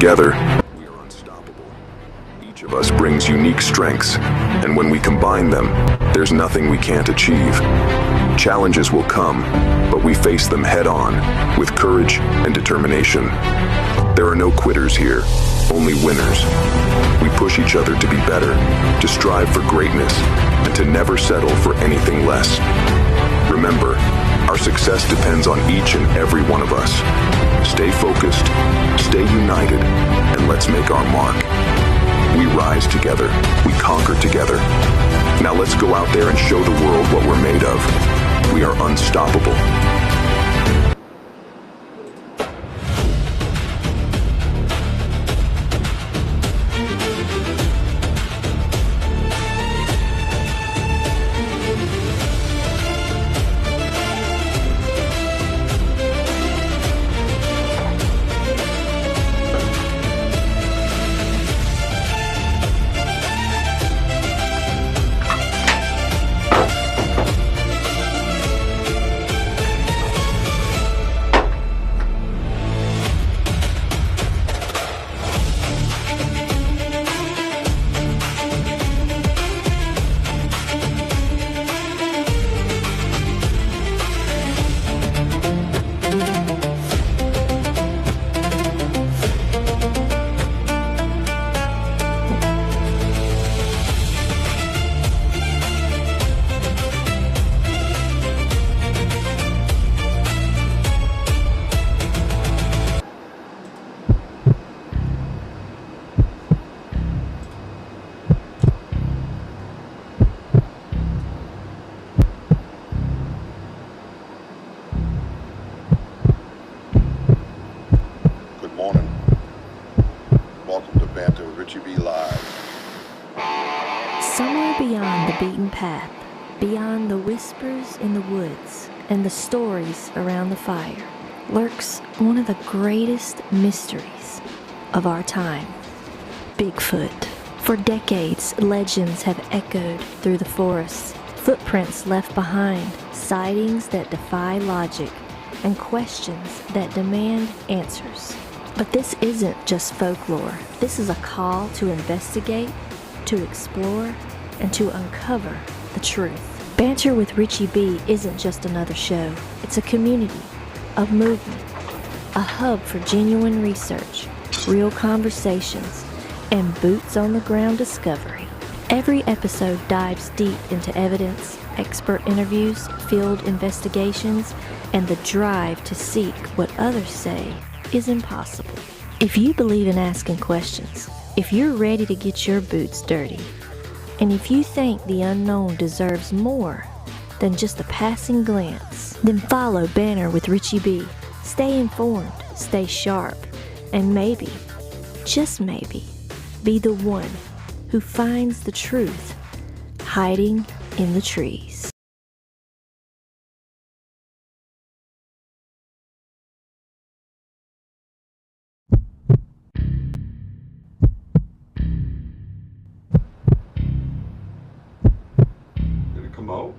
Together, we are unstoppable. Each of us brings unique strengths, and when we combine them, there's nothing we can't achieve. Challenges will come, but we face them head-on with courage and determination. There are no quitters here, only winners. We push each other to be better, to strive for greatness, and to never settle for anything less. Remember, our success depends on each and every one of us. Stay focused, stay united, and let's make our mark. We rise together, we conquer together. Now let's go out there and show the world what we're made of. We are unstoppable. RICHIE live. Somewhere beyond the beaten path, beyond the whispers in the woods and the stories around the fire, lurks one of the greatest mysteries of our time, Bigfoot. For decades, legends have echoed through the forests, footprints left behind, sightings that defy logic, and questions that demand answers. But this isn't just folklore. This is a call to investigate, to explore, and to uncover the truth. Banter with Richie B isn't just another show. It's a community, a movement, a hub for genuine research, real conversations, and boots-on-the-ground discovery. Every episode dives deep into evidence, expert interviews, field investigations, and the drive to seek what others say is impossible. If you believe in asking questions, if you're ready to get your boots dirty, and if you think the unknown deserves more than just a passing glance, then follow Banter with Richie B. Stay informed, stay sharp, and maybe, just maybe, be the one who finds the truth hiding in the trees. Did it come out?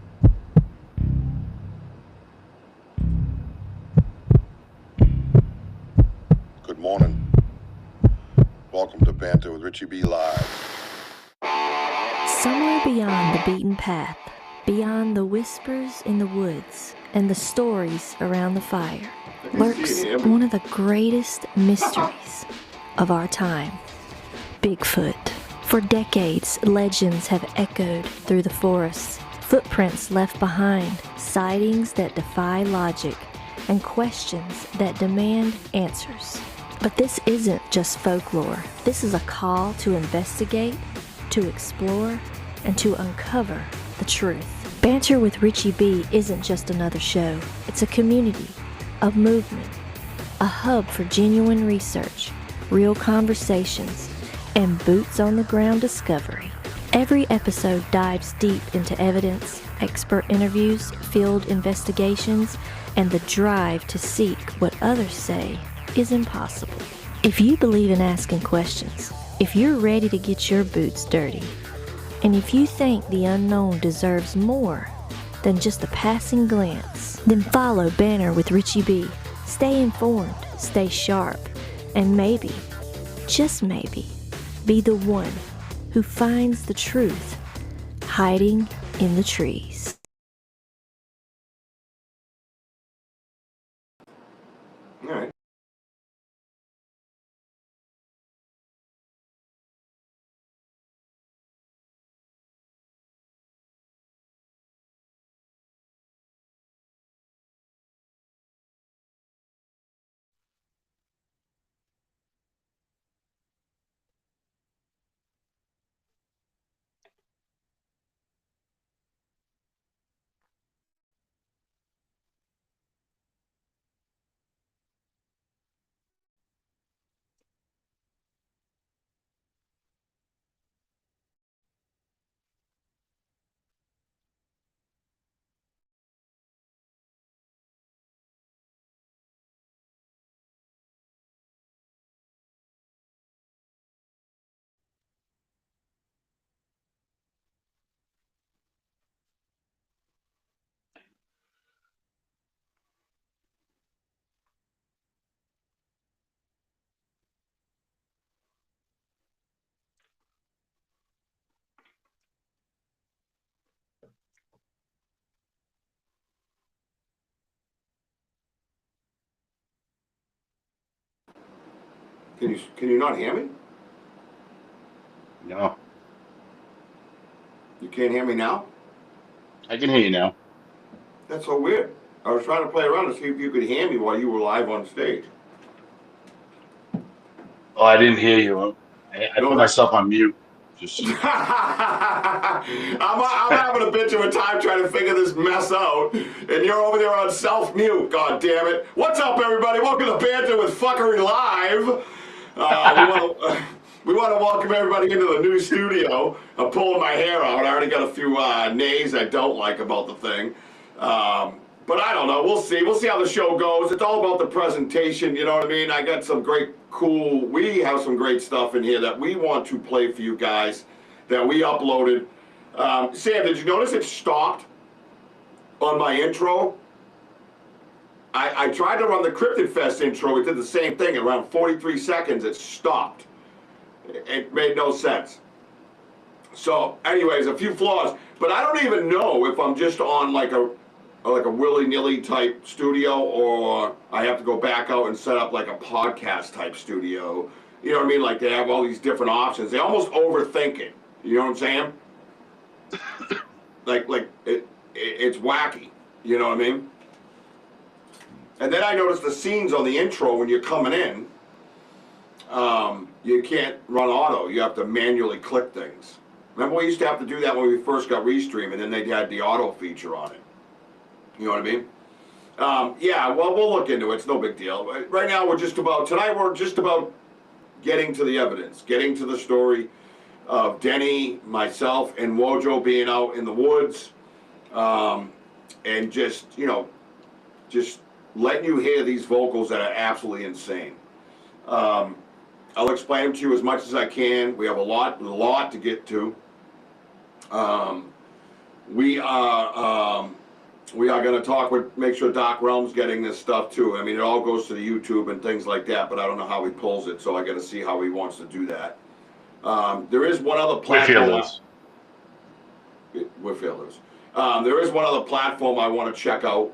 Good morning. Welcome to Banter with Richie B live. Somewhere beyond the beaten path, beyond the whispers in the woods and the stories around the fire, lurks one of the greatest mysteries of our time, Bigfoot. For decades, legends have echoed through the forests, footprints left behind, sightings that defy logic, and questions that demand answers. But this isn't just folklore. This is a call to investigate, to explore, and to uncover the truth. Banter with Richie B isn't just another show. It's a community, a movement, a hub for genuine research, real conversations, and boots-on-the-ground discovery. Every episode dives deep into evidence, expert interviews, field investigations, and the drive to seek what others say is impossible. If you believe in asking questions, if you're ready to get your boots dirty, and if you think the unknown deserves more than just a passing glance, then follow Banter with Richie B. Stay informed, stay sharp, and maybe, just maybe, be the one who finds the truth hiding in the trees. All right. Can you not hear me? No, You can't hear me now? I can hear you now. That's so weird. I was trying to play around to see if you could hear me while you were live on stage. Oh, I didn't hear you. I No, put that. myself on mute. Just I'm having a bitch of a time trying to figure this mess out, and you're over there on self-mute, god damn it. What's up, everybody? Welcome to Banter with Fuckery Live. We want to welcome everybody into the new studio. I'm pulling my hair out. I already got a few nays I don't like about the thing. But I don't know. We'll see. We'll see how the show goes. It's all about the presentation, you know what I mean? I got some great, we have some great stuff in here that we want to play for you guys that we uploaded. Sam, did you notice it stopped on my intro? I tried to run the Cryptid Fest intro. It did the same thing. Around 43 seconds, it stopped. It made no sense. So, anyways, a few flaws. But I don't even know if I'm just on like a willy-nilly type studio, or I have to go back out and set up like a podcast type studio. You know what I mean? Like they have all these different options. They almost overthink it. You know what I'm saying? like it's wacky. You know what I mean? And then I noticed the scenes on the intro when you're coming in, you can't run auto. You have to manually click things. Remember we used to have to do that when we first got Restream, and then they had the auto feature on it. You know what I mean? Yeah, well, we'll look into it. It's no big deal. Right now, we're just about getting to the evidence, getting to the story of Denny, myself, and WOJO being out in the woods, and just letting you hear these vocals that are absolutely insane. I'll explain them to you as much as I can. We have a lot to get to. We are going to talk make sure Doc Realm's getting this stuff too. I mean, it all goes to the YouTube and things like that, but I don't know how he pulls it, so I got to see how he wants to do that. There is one other platform. We're feelers. There is one other platform I want to check out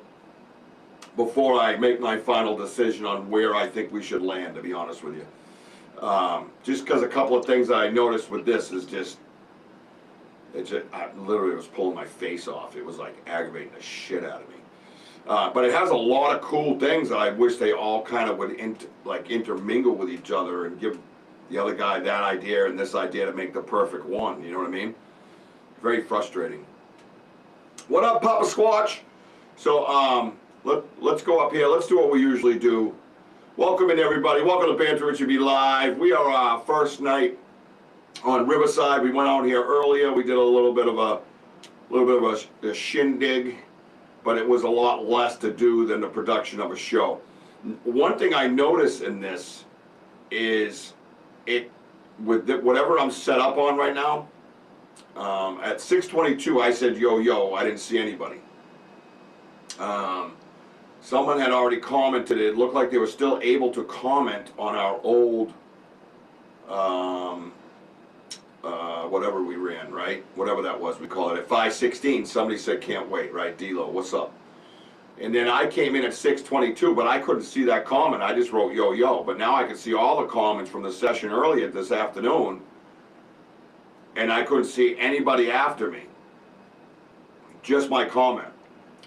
before I make my final decision on where I think we should land, to be honest with you. Just because a couple of things that I noticed with this is I literally was pulling my face off. It was like aggravating the shit out of me. But it has a lot of cool things that I wish they all kind of would intermingle with each other and give the other guy that idea and this idea to make the perfect one. You know what I mean? Very frustrating. What up, Papa Squatch? So let's go up here. Let's do what we usually do. Welcome in, everybody. Welcome to Banter Richie B Live. We are our first night on Riverside. We went out here earlier. We did a little bit of a shindig, but it was a lot less to do than the production of a show. One thing I noticed in this is whatever I'm set up on right now. At 6:22, I said yo. I didn't see anybody. Someone had already commented. It looked like they were still able to comment on our old whatever we ran, right? Whatever that was, we call it at 5:16. Somebody said can't wait, right? D-Lo, what's up? And then I came in at 6:22, but I couldn't see that comment. I just wrote yo yo. But now I can see all the comments from the session earlier this afternoon, and I couldn't see anybody after me. Just my comment.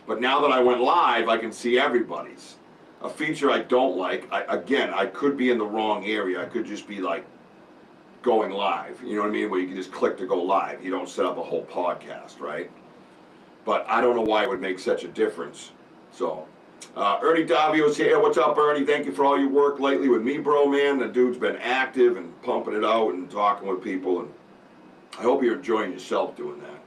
But now that I went live, I can see everybody's. A feature I don't like. Again, I could be in the wrong area. I could just be like going live. You know what I mean? Where you can just click to go live. You don't set up a whole podcast, right? But I don't know why it would make such a difference. So, Ernie Davio's here. What's up, Ernie? Thank you for all your work lately with MEBRO, man. The dude's been active and pumping it out and talking with people. And I hope you're enjoying yourself doing that.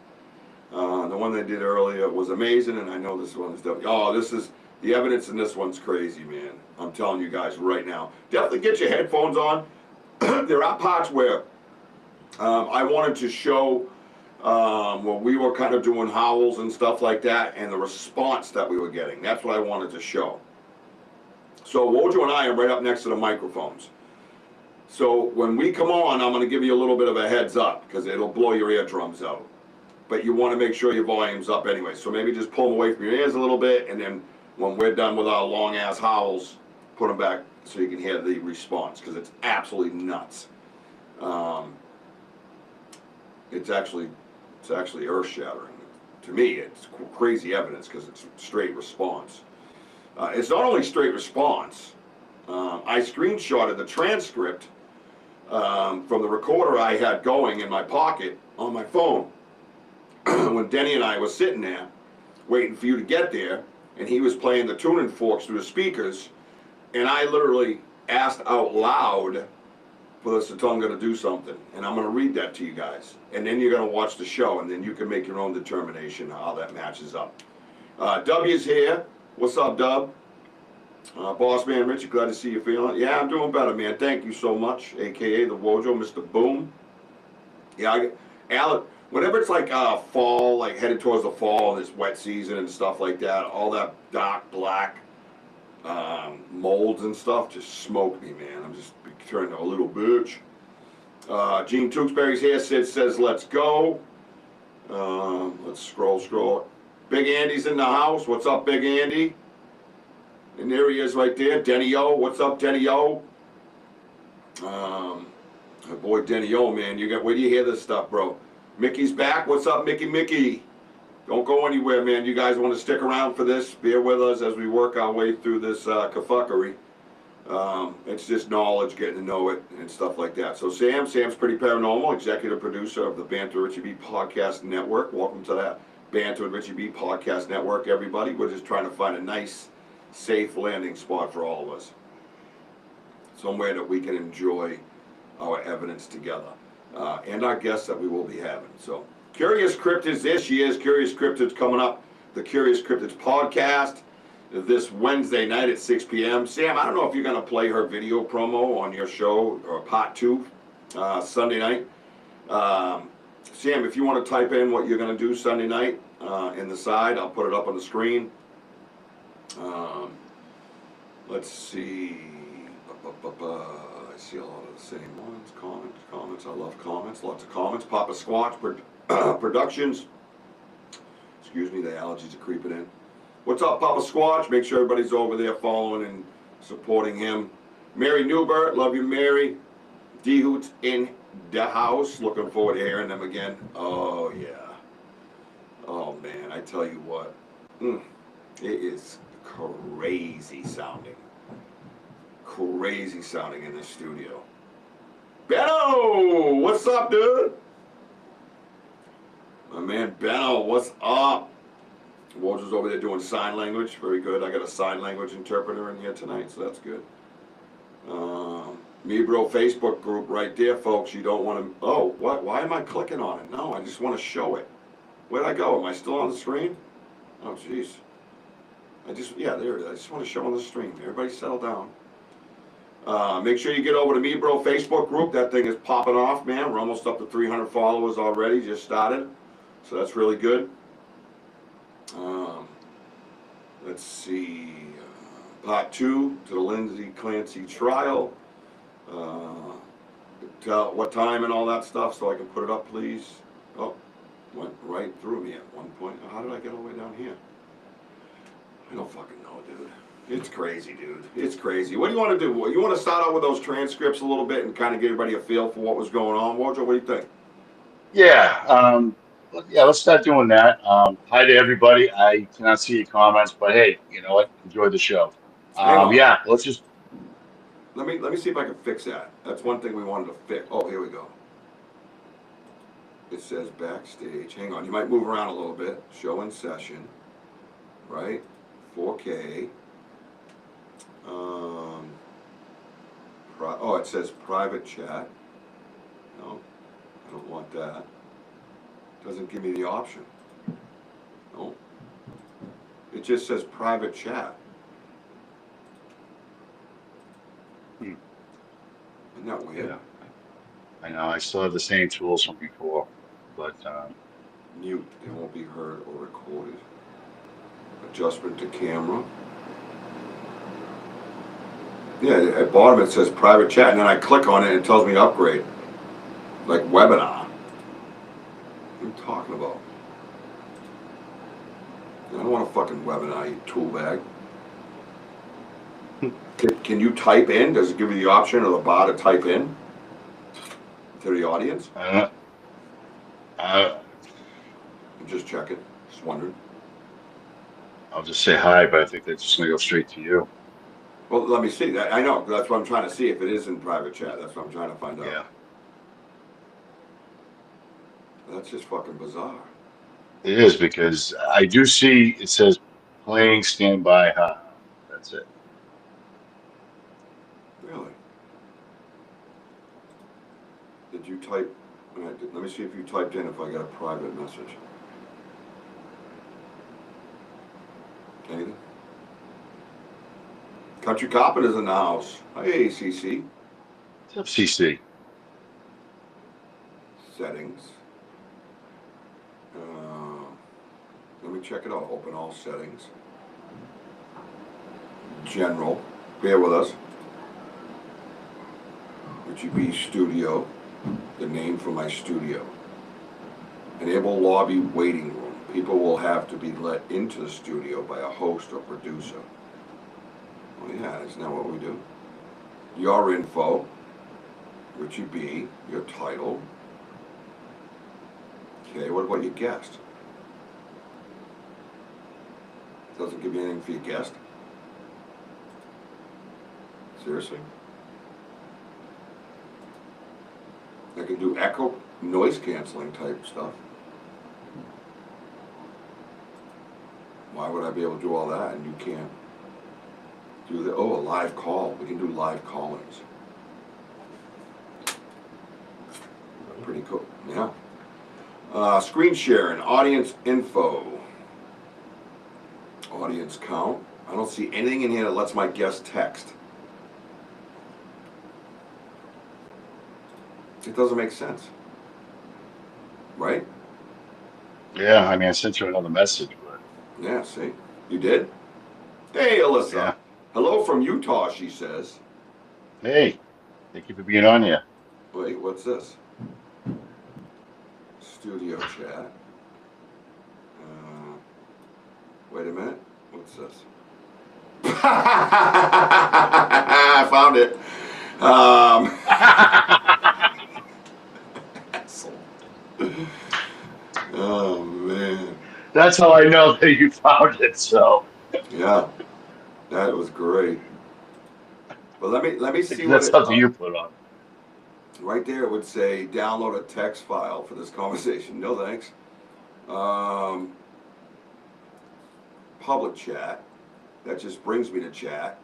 The one they did earlier was amazing, and I know this one is definitely. Oh, this is the evidence in this one's crazy, man. I'm telling you guys right now. Definitely get your headphones on. There are parts where I wanted to show where we were kind of doing howls and stuff like that, and the response that we were getting. That's what I wanted to show. So WOJO and I are right up next to the microphones. So when we come on, I'm going to give you a little bit of a heads up because it'll blow your eardrums out. But you want to make sure your volume's up anyway. So maybe just pull them away from your ears a little bit, and then when we're done with our long-ass howls, put them back so you can hear the response, because it's absolutely nuts. It's actually earth-shattering. To me, it's crazy evidence because it's straight response. It's not only straight response. I screenshotted the transcript from the recorder I had going in my pocket on my phone when Denny and I were sitting there waiting for you to get there, and he was playing the tuning forks through the speakers, and I literally asked out loud for us to tell him I'm going to do something, and I'm going to read that to you guys, and then you're going to watch the show, and then you can make your own determination how that matches up. W's here. What's up, Dub? Boss man Richie, glad to see you feeling. Yeah, I'm doing better, man. Thank you so much, aka the WOJO, Mr. Boom. Yeah, Alec, whenever it's like fall, like headed towards the fall and it's wet season and stuff like that, all that dark black molds and stuff just smoke me, man. I'm just turning a little bitch. Gene Tewksbury's here. Sid says, let's go. Let's scroll. Big Andy's in the house. What's up, Big Andy? And there he is right there. Denny O. What's up, Denny O? My boy Denny O, man. Where do you hear this stuff, bro? Mickey's back. What's up, Mickey? Don't go anywhere, man. You guys want to stick around for this? Bear with us as we work our way through this kafuckery. It's just knowledge, getting to know it, and stuff like that. So Sam's pretty paranormal, executive producer of the Banter with Richie B Podcast Network. Welcome to that Banter with Richie B Podcast Network, everybody. We're just trying to find a nice, safe landing spot for all of us. Somewhere that we can enjoy our evidence together. And our guests that we will be having. So, Curious Cryptids this year's Curious Cryptids coming up. The Curious Cryptids podcast this Wednesday night at 6 p.m. Sam, I don't know if you're going to play her video promo on your show, or part 2, Sunday night. Sam, if you want to type in what you're going to do Sunday night in the side, I'll put it up on the screen. Let's see. I see a lot of the same ones. Comments. I love comments. Lots of comments. Papa Squatch Productions. Excuse me, the allergies are creeping in. What's up, Papa Squatch? Make sure everybody's over there following and supporting him. Mary Newbert, love you, Mary. D-Hoots in the house. Looking forward to hearing them again. Oh, yeah. Oh, man, I tell you what. It is crazy sounding. Crazy sounding in the studio. Benno! What's up, dude? My man Benno, what's up? Walter's over there doing sign language. Very good. I got a sign language interpreter in here tonight, so that's good. MEBRO Facebook group right there, folks. You don't want to... Oh, what? Why am I clicking on it? No, I just want to show it. Where'd I go? Am I still on the screen? Oh, jeez. Yeah, there it is. I just want to show on the stream. Everybody settle down. Make sure you get over to MEBRO Facebook group. That thing is popping off, man. We're almost up to 300 followers already. Just started. So that's really good. Let's see. Part 2 to the Lindsay Clancy trial. tell what time and all that stuff so I can put it up, please? Oh, went right through me at one point. How did I get all the way down here? I don't fucking know, dude. It's crazy, dude. It's crazy. What do you want to do? You want to start out with those transcripts a little bit and kind of give everybody a feel for what was going on? WOJO, what do you think? Yeah. Yeah, let's start doing that. Hi to everybody. I cannot see your comments, but hey, you know what? Enjoy the show. Hang on. Yeah, let's just. Let me see if I can fix that. That's one thing we wanted to fix. Oh, here we go. It says backstage. Hang on. You might move around a little bit. Show in session. Right? 4K. Oh, it says private chat. No, I don't want that. Doesn't give me the option. No. It just says private chat. Isn't that weird? Yeah, I know. I still have the same tools from before, but Mute. They won't be heard or recorded. Adjustment to camera. Yeah, at bottom it says private chat, and then I click on it and it tells me upgrade. Like webinar. What are you talking about? I don't want a fucking webinar, you tool bag. Can you type in? Does it give you the option or the bar to type in to the audience? I'm just checking. Just wondering. I'll just say hi, but I think that's just gonna go straight to you. Well, let me see. I know. That's what I'm trying to see. If it is in private chat, that's what I'm trying to find out. Yeah. That's just fucking bizarre. It is because I do see it says playing standby. That's it. Really? Did you type? Let me see if you typed in if I got a private message. Anything? Country Carpenter's in the house. Hey, CC. What's up, CC? Settings. Let me check it out. Open all settings. General. Bear with us. Richie B Studio. The name for my studio. Enable lobby waiting room. People will have to be let into the studio by a host or producer. Oh yeah, isn't that what we do? Your info. Richie B. Your title. Okay, what about your guest? Doesn't give you anything for your guest? Seriously? I can do echo, noise canceling type stuff. Why would I be able to do all that and you can't do the, oh, a live call. We can do live callings. Pretty cool, yeah. Screen sharing, audience info. Audience count. I don't see anything in here that lets my guest text. It doesn't make sense. Right? Yeah, I mean, I sent you another message, but Yeah, see? You did? Hey, Alyssa. Yeah. Hello from Utah, she says. hey, thank you for being on here. Wait, what's this? Studio chat. Wait a minute. What's this? I found it. Oh, man. That's how I know that you found it. So Yeah, that was great. But let me see what that's it, something you put on. right there it would say download a text file for this conversation. No thanks. Public chat. That just brings me to chat.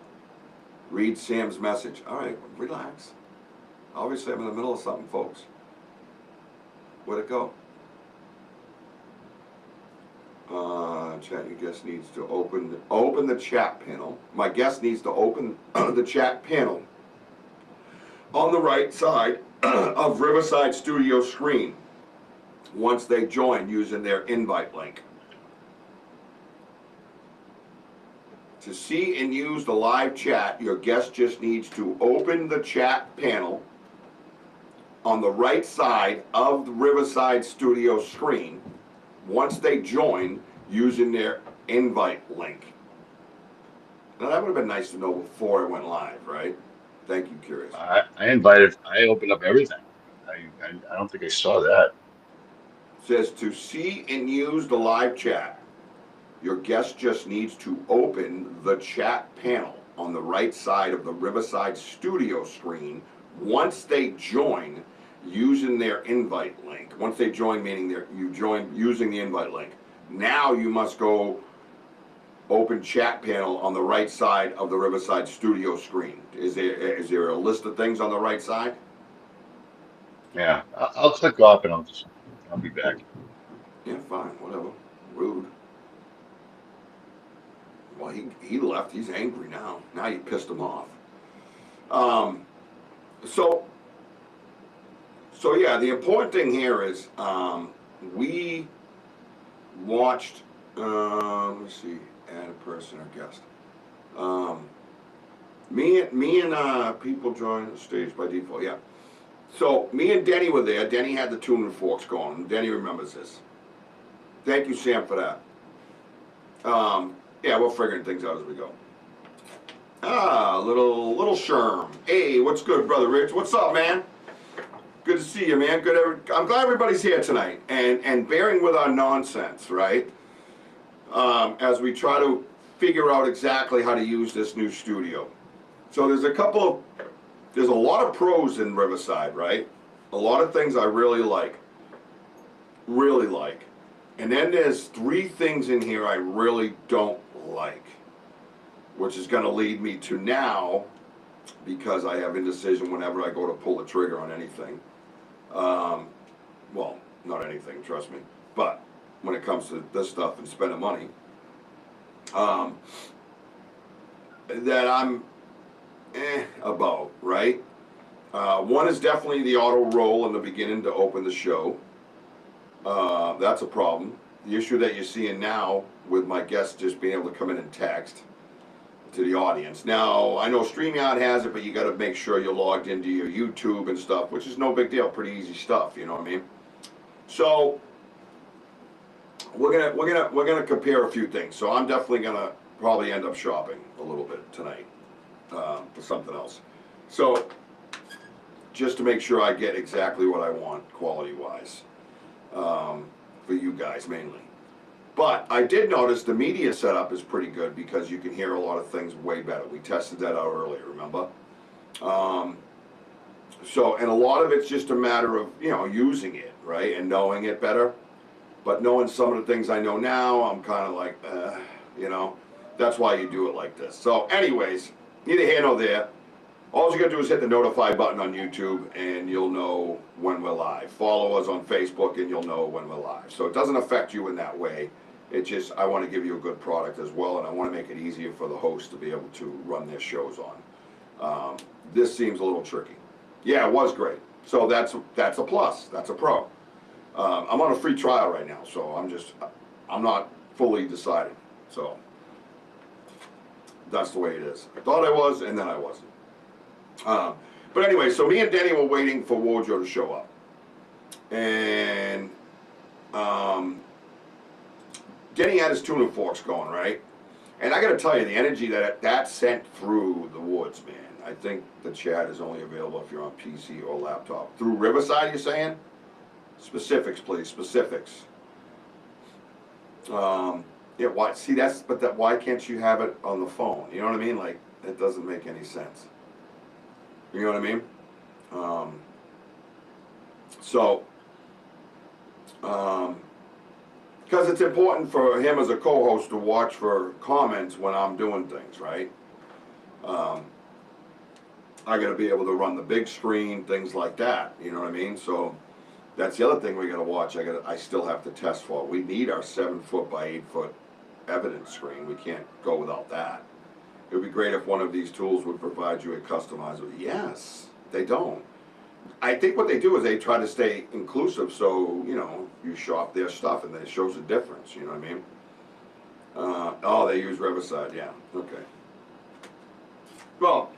Read Sam's message. All right, relax. Obviously, I'm in the middle of something, folks. Where'd it go? Chat. Your guest needs to open the chat panel. My guest needs to open the chat panel on the right side of Riverside Studio screen once they join using their invite link. To see and use the live chat, your guest just needs to open the chat panel on the right side of the Riverside Studio screen once they join using their invite link. Now that would have been nice to know before it went live, right? Thank you, Curious. I opened up everything. I don't think I saw that. It says to see and use the live chat, your guest just needs to open the chat panel on the right side of the Riverside Studio screen once they join using their invite link. Once they join, meaning you join using the invite link. Now you must go open chat panel on the right side of the Riverside Studio screen. Is there a list of things on the right side? Yeah, I'll click off and I'll be back. Yeah, fine, whatever. Rude. Well, he left. He's angry now. Now you pissed him off. So yeah, the important thing here is we watched. Let me see. Add a person or guest. Me and people join the stage by default. Yeah. So me and Denny were there. Denny had the tuning forks going. Denny remembers this. Thank you, Sam, for that. Yeah, we're figuring things out as we go. Little Sherm. Hey, what's good, brother Rich? What's up, man? Good to see you, man. I'm glad everybody's here tonight and bearing with our nonsense, right? As we try to figure out exactly how to use this new studio. So there's a lot of pros in Riverside, right? A lot of things I really like. And then there's 3 things in here I really don't like, which is going to lead me to now, because I have indecision whenever I go to pull the trigger on anything. Well, not anything, trust me. But when it comes to this stuff and spending money, that I'm about, right? One is definitely the auto roll in the beginning to open the show. That's a problem. The issue that you're seeing now with my guests just being able to come in and text to the audience. Now, I know StreamYard has it, but you got to make sure you're logged into your YouTube and stuff, which is no big deal, pretty easy stuff, you know what I mean? So we're gonna compare a few things. So I'm definitely gonna probably end up shopping a little bit tonight for something else. So just to make sure I get exactly what I want quality-wise. For you guys mainly. But I did notice the media setup is pretty good because you can hear a lot of things way better. We tested that out earlier, remember? So, and a lot of it's just a matter of, using it, right? And knowing it better. But knowing some of the things I know now, I'm kind of like, that's why you do it like this. So anyways, neither here nor there. All you gotta do is hit the notify button on YouTube and you'll know when we're live. Follow us on Facebook and you'll know when we're live. So it doesn't affect you in that way. It just, I want to give you a good product as well, and I want to make it easier for the host to be able to run their shows on. This seems a little tricky. Yeah, it was great. So that's a plus. That's a pro. I'm on a free trial right now, so I'm not fully decided. So that's the way it is. I thought I was, and then I wasn't. But anyway, so me and Denny were waiting for WOJO to show up. And Denny had his tuning forks going, right? And I gotta tell you, the energy that sent through the woods, man. I think the chat is only available if you're on PC or laptop. Through Riverside, you're saying? Specifics, please, specifics. Yeah, why? See, why can't you have it on the phone? You know what I mean? Like, it doesn't make any sense. You know what I mean? Because it's important for him as a co-host to watch for comments when I'm doing things, right? I got to be able to run the big screen, things like that. You know what I mean? So that's the other thing we got to watch. I still have to test for. We need our 7-foot by 8-foot evidence screen. We can't go without that. It would be great if one of these tools would provide you a customizable. Yes, they don't. I think what they do is they try to stay inclusive, so you shop their stuff and it shows a difference. You know what I mean? Oh, they use Riverside. Yeah. Okay. Well,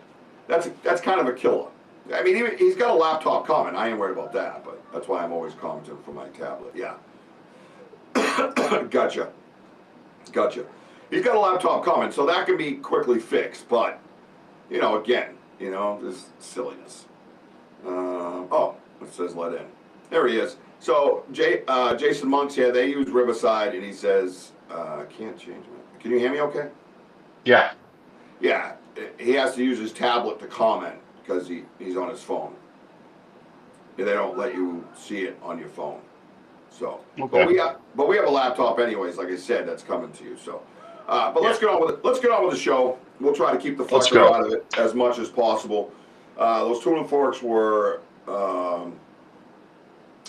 that's kind of a killer. I mean, he's got a laptop coming. I ain't worried about that, but that's why I'm always commenting from my tablet. Yeah. Gotcha. He's got a laptop coming, so that can be quickly fixed. But, you know, again, you know, this silliness. Oh, it says let in. There he is. So Jason Monk's here. They use Riverside, and he says, can't change it. Can you hear me okay? Yeah. Yeah, he has to use his tablet to comment because he's on his phone. They don't let you see it on your phone. So, okay. but we have a laptop anyways, like I said, that's coming to you. So, but let's get on with it. Let's get on with the show. We'll try to keep the fucker out of it as much as possible. Those tuning forks were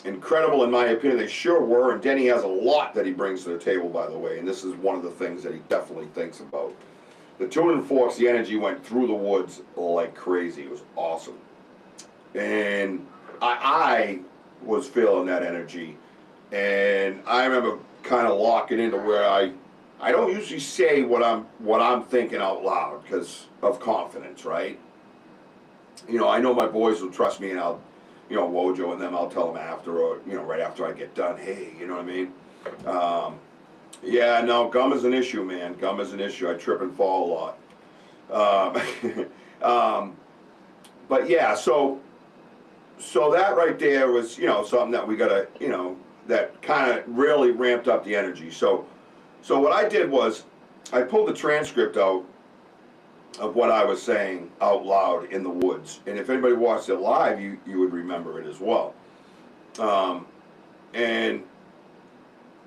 incredible in my opinion. They sure were. And Denny has a lot that he brings to the table, by the way. And this is one of the things that he definitely thinks about. The tuning forks, the energy went through the woods like crazy. It was awesome. And I was feeling that energy. And I remember kind of locking into where I don't usually say what I'm thinking out loud because of confidence, right? You know, I know my boys will trust me, and I'll, you know, WOJO and them, I'll tell them after, or, you know, right after I get done, hey, you know what I mean? Yeah, no, gum is an issue, man. Gum is an issue. I trip and fall a lot. But yeah, so that right there was, you know, something that we gotta, you know, that kind of really ramped up the energy. So what I did was I pulled the transcript out of what I was saying out loud in the woods. And if anybody watched it live, you would remember it as well. And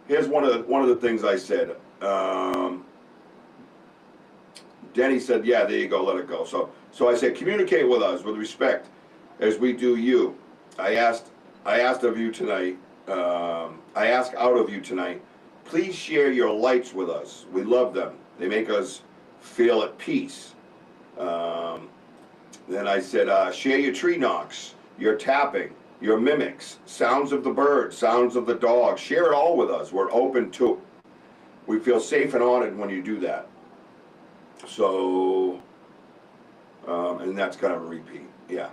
here's one of the things I said. Denny said, yeah, there you go, let it go. So I said, communicate with us with respect as we do you. I asked of you tonight, I ask out of you tonight, please share your lights with us. We love them. They make us feel at peace. Then I said, share your tree knocks, your tapping, your mimics, sounds of the birds, sounds of the dog. Share it all with us. We're open to it. We feel safe and honored when you do that. So, and that's kind of a repeat, yeah.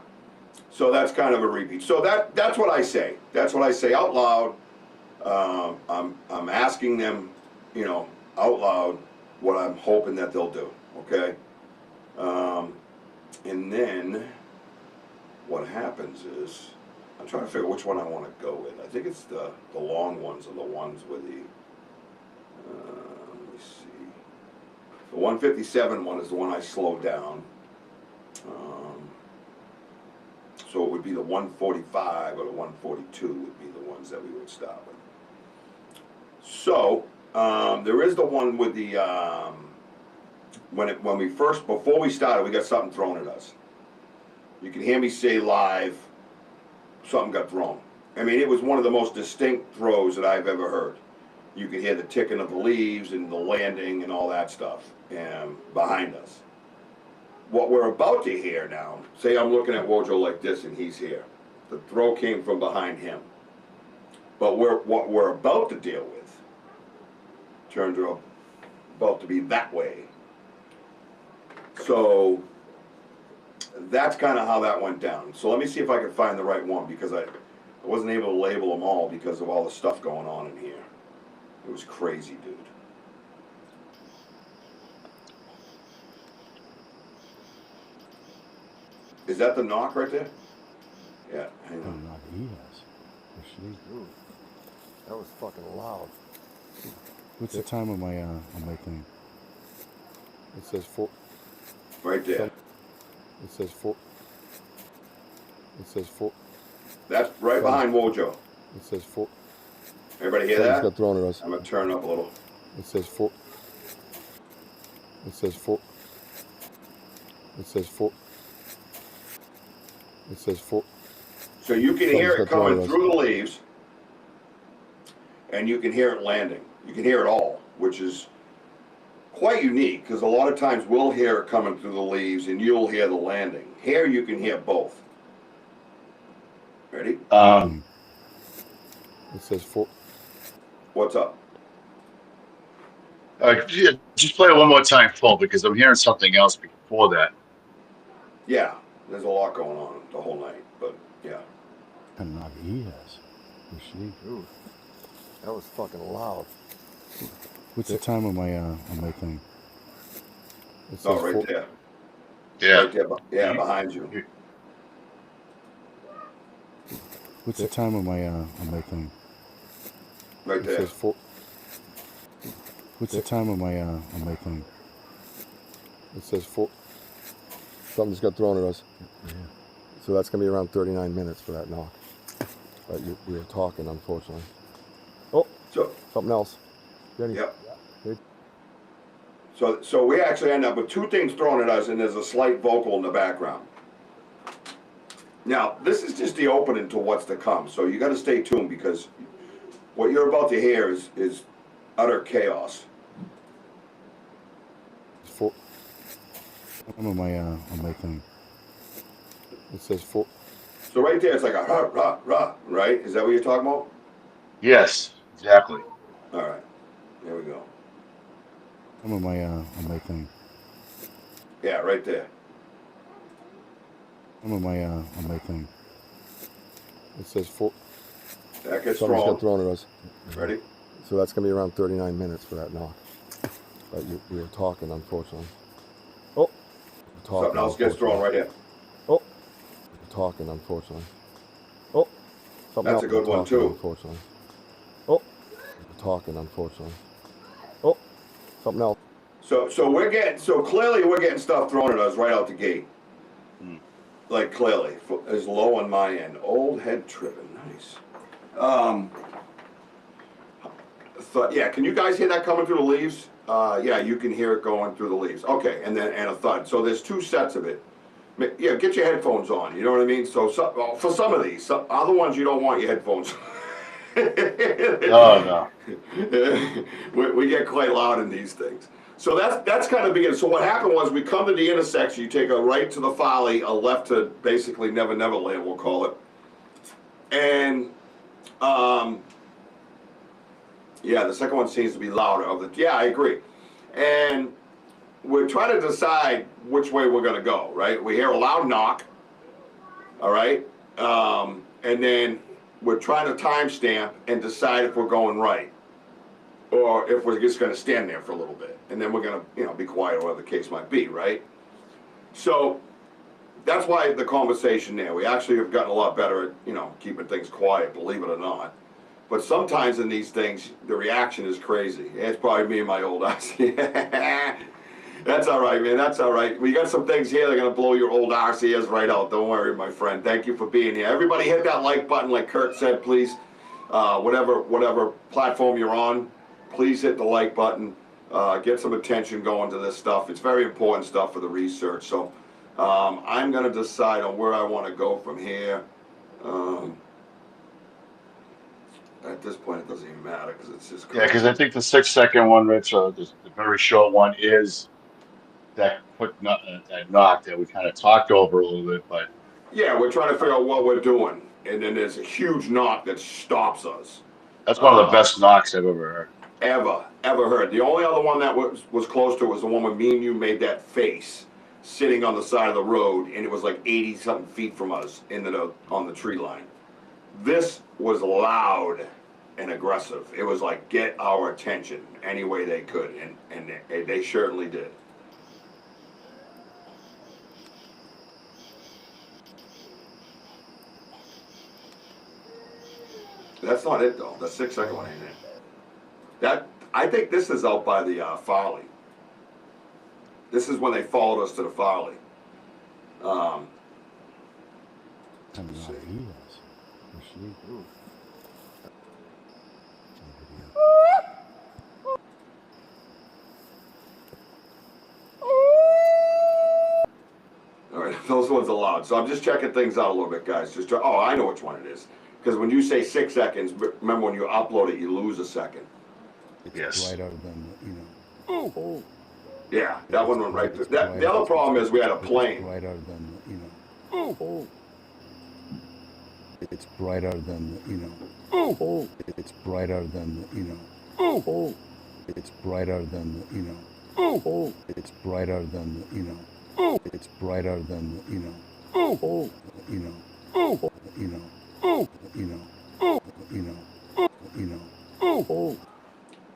So that's kind of a repeat. So that's what I say. That's what I say out loud. I'm asking them, you know, out loud what I'm hoping that they'll do, okay? And then what happens is, I'm trying to figure which one I want to go with. I think it's the long ones are the ones with the, let me see. The 157 one is the one I slowed down. So it would be the 145 or the 142 would be the ones that we would start with. So there is the one with the before we started, we got something thrown at us. You can hear me say live, something got thrown. I mean, it was one of the most distinct throws that I've ever heard. You could hear the ticking of the leaves and the landing and all that stuff behind us. What we're about to hear now, say I'm looking at WOJO like this and he's here. The throw came from behind him. But what we're about to deal with turns out about to be that way. So that's kind of how that went down. So let me see if I can find the right one, because I wasn't able to label them all because of all the stuff going on in here. It was crazy, dude. Is that the knock right there? Yeah, hang on. Knock he has. Or she. Dude, that was fucking loud. What's the time on my thing? It says 4. Right there. It says 4. It says 4. That's right behind WOJO. It says 4. Everybody hear that? Got thrown at us. I'm gonna turn up a little. It says 4. It says 4. It says 4. It says 4. So you can hear it got thrown coming at us. through the leaves, and you can hear it landing. You can hear it all, which is quite unique, because a lot of times we'll hear it coming through the leaves and you'll hear the landing. Here you can hear both. Ready? It says 4. What's up? Just play it one more time full, because I'm hearing something else before that. Yeah. There's a lot going on the whole night, but yeah. Kind of knock he has. Dude, that was fucking loud. What's the time on my thing? It Oh, says right there. Yeah. Right there. Yeah, behind you. What's the time on my thing? Right It there. says 4. What's the time on my thing? It says 4. Something just got thrown at us. So that's going to be around 39 minutes for that knock. But we were talking, unfortunately. Oh, So, something else. Denny. yep. Good. So we actually end up with two things thrown at us, and there's a slight vocal in the background. Now, this is just the opening to what's to come, so you got to stay tuned because what you're about to hear is utter chaos. 4. I'm on my thing. It says 4. So right there, it's like a rah, rah, rah, right? Is that what you're talking about? Yes, exactly. All right, there we go. I'm on my thing. Yeah, right there. I'm on my thing. It says 4. That gets Something just got thrown. thrown at us. Ready? So that's going to be around 39 minutes for that knock. But we were talking, unfortunately. Oh, Something else gets thrown right here. Oh, we're talking, unfortunately. Oh, something That's else a good we're one, talking, too. Unfortunately. Oh, we're talking, unfortunately. Oh, something else. So clearly we're getting stuff thrown at us right out the gate. Like clearly, is low on my end. Old head tripping, nice. Yeah, can you guys hear that coming through the leaves? Yeah, you can hear it going through the leaves. Okay, and a thud. So there's two sets of it. Yeah, get your headphones on. You know what I mean? So for some of these, other ones you don't want your headphones. No. we get quite loud in these things. So that's kind of beginning. So what happened was we come to the intersection. You take a right to the Folly, a left to basically Never Never Land, we'll call it. And yeah, the second one seems to be louder. Yeah, I agree. And we're trying to decide which way we're going to go, right? We hear a loud knock, all right? And then we're trying to timestamp and decide if we're going right or if we're just going to stand there for a little bit. And then we're going to, be quiet or whatever the case might be, right? So that's why the conversation there. We actually have gotten a lot better at, keeping things quiet, believe it or not. But sometimes in these things, the reaction is crazy. It's probably me and my old RC. That's all right, man. That's all right. We got some things here that are going to blow your old RCS right out. Don't worry, my friend. Thank you for being here. Everybody hit that like button like Kurt said, please. Whatever platform you're on, please hit the like button. Get some attention going to this stuff. It's very important stuff for the research. So I'm going to decide on where I want to go from here. At this point, it doesn't even matter because it's just crazy. Yeah, because I think the 6-second one, Rich, the very short one, is that that knock that we kind of talked over a little bit, but yeah, we're trying to figure out what we're doing, and then there's a huge knock that stops us. that's one of the best knocks I've ever heard. Ever heard. The only other one that was close to it was the one where me and you made that face sitting on the side of the road, and it was like 80-something feet from us on the tree line. This was loud and aggressive. It was like, get our attention any way they could, and they certainly did. That's not it though. The 6-second one ain't it. I think this is out by the Farley. This is when they followed us to the Farley. Kind of knock he has. All right, those ones are loud. So I'm just checking things out a little bit, guys. Oh, I know which one it is. Because when you say 6 seconds, remember when you upload it, you lose a second. Yes. Brighter than, Oh. Yeah, that one went right through. The other problem is we had a plane. brighter than, Oh. it's brighter than, Oh. it's brighter than, Oh. it's brighter than, Oh. it's brighter than, it's brighter than, you know.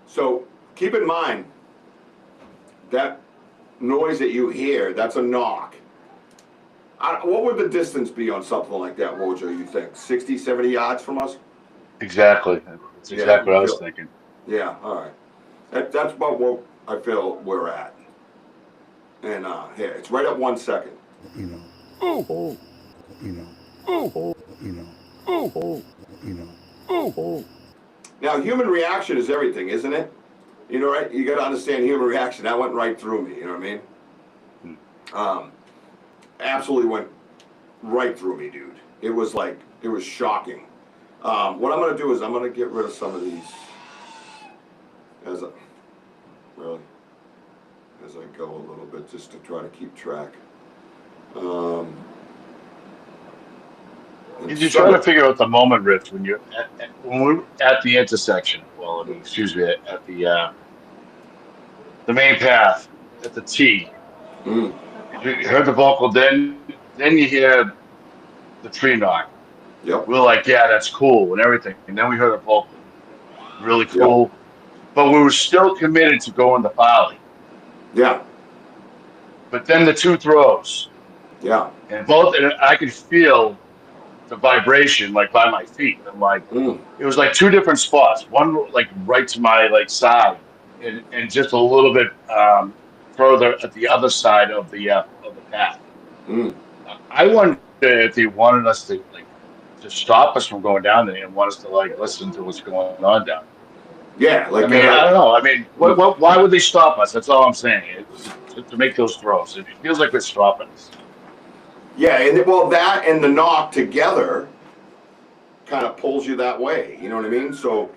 So keep in mind that noise that you hear, that's a knock. What would the distance be on something like that, Wojo, you think? 60, 70 yards from us? Exactly. That's exactly what I was thinking. Yeah, all right. That's about what I feel we're at. And here, it's right at 1 second. Now, human reaction is everything, isn't it? You know, right? You got to understand human reaction. That went right through me. You know what I mean? Absolutely went right through me, dude. It was like, it was shocking. What I'm going to do is I'm going to get rid of some of these as I go a little bit, just to try to keep track. You're trying to figure out the moment, Rich, when you're when we're at the intersection. Well, I mean, excuse me, at the main path, at the T. You heard the vocal, then you hear the tree knock. Yep. We're like, yeah, that's cool and everything. And then we heard a vocal, really cool. Yep. But we were still committed to going to Folly. Yeah. But then the two throws. Yeah. And I could feel the vibration like by my feet. I'm like, it was like two different spots. One like right to my like side, and just a little bit further at the other side of the path. I wonder if they wanted us to stop us from going down there and want us to like listen to what's going on down there. Yeah, like I mean, I don't know. I mean, why would they stop us? That's all I'm saying. To make those throws, it feels like they're stopping us. Yeah, and well, that and the knock together kind of pulls you that way. You know what I mean? So,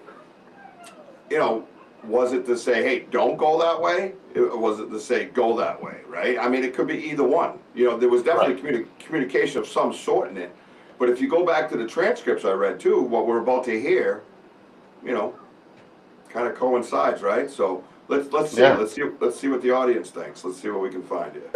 you know, was it to say, hey, don't go that way? Was it to say, go that way, right? I mean, it could be either one. You know, there was definitely communication of some sort in it. But if you go back to the transcripts I read too, what we're about to hear, you know, kind of coincides, right? So let's see. Yeah. Let's see what the audience thinks. Let's see what we can find here.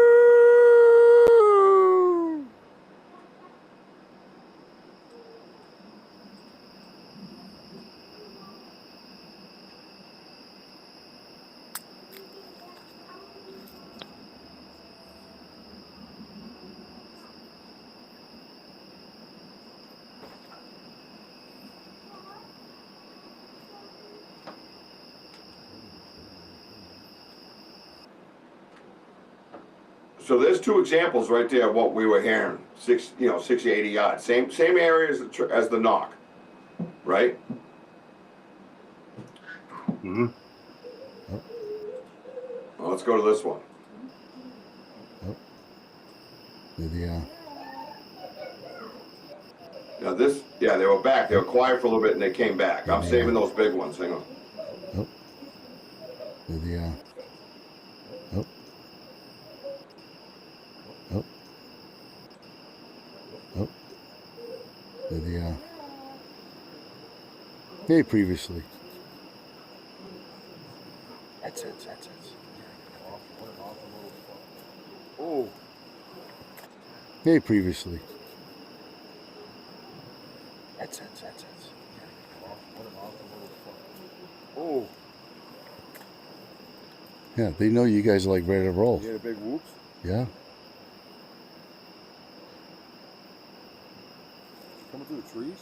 So there's two examples right there of what we were hearing, 60, 80 yards. Same area as the knock, right? Well, let's go to this one. Now this, they were back. They were quiet for a little bit and they came back. I'm saving those big ones. Hang on. Hey, previously. That's it. Oh. Hey, previously. That's it. Oh. Yeah, they know you guys are like ready to roll. You hear the big whoops? Yeah. Coming through the trees?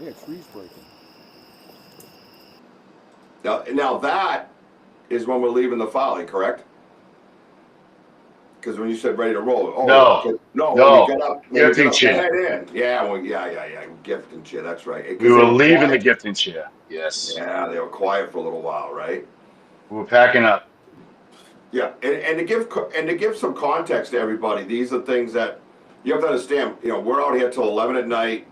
Yeah, trees breaking. Now that is when we're leaving the Folly, correct? Because when you said ready to roll, no. When you got up, gifting chair. Gifting chair. That's right. We were leaving the gifting chair. Yes. Yeah, they were quiet for a little while, right? We were packing up. Yeah, and to give some context to everybody, these are things that you have to understand. You know, we're out here till 11 at night.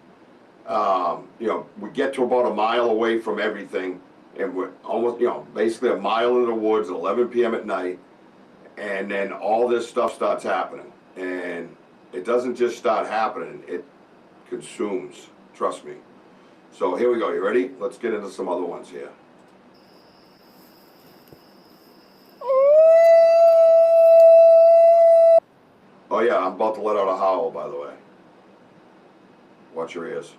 We get to about a mile away from everything, and we're almost, basically a mile in the woods at 11 p.m. at night, and then all this stuff starts happening, and it doesn't just start happening; it consumes. Trust me. So here we go. You ready? Let's get into some other ones here. Oh yeah, I'm about to let out a howl, by the way. Watch your ears.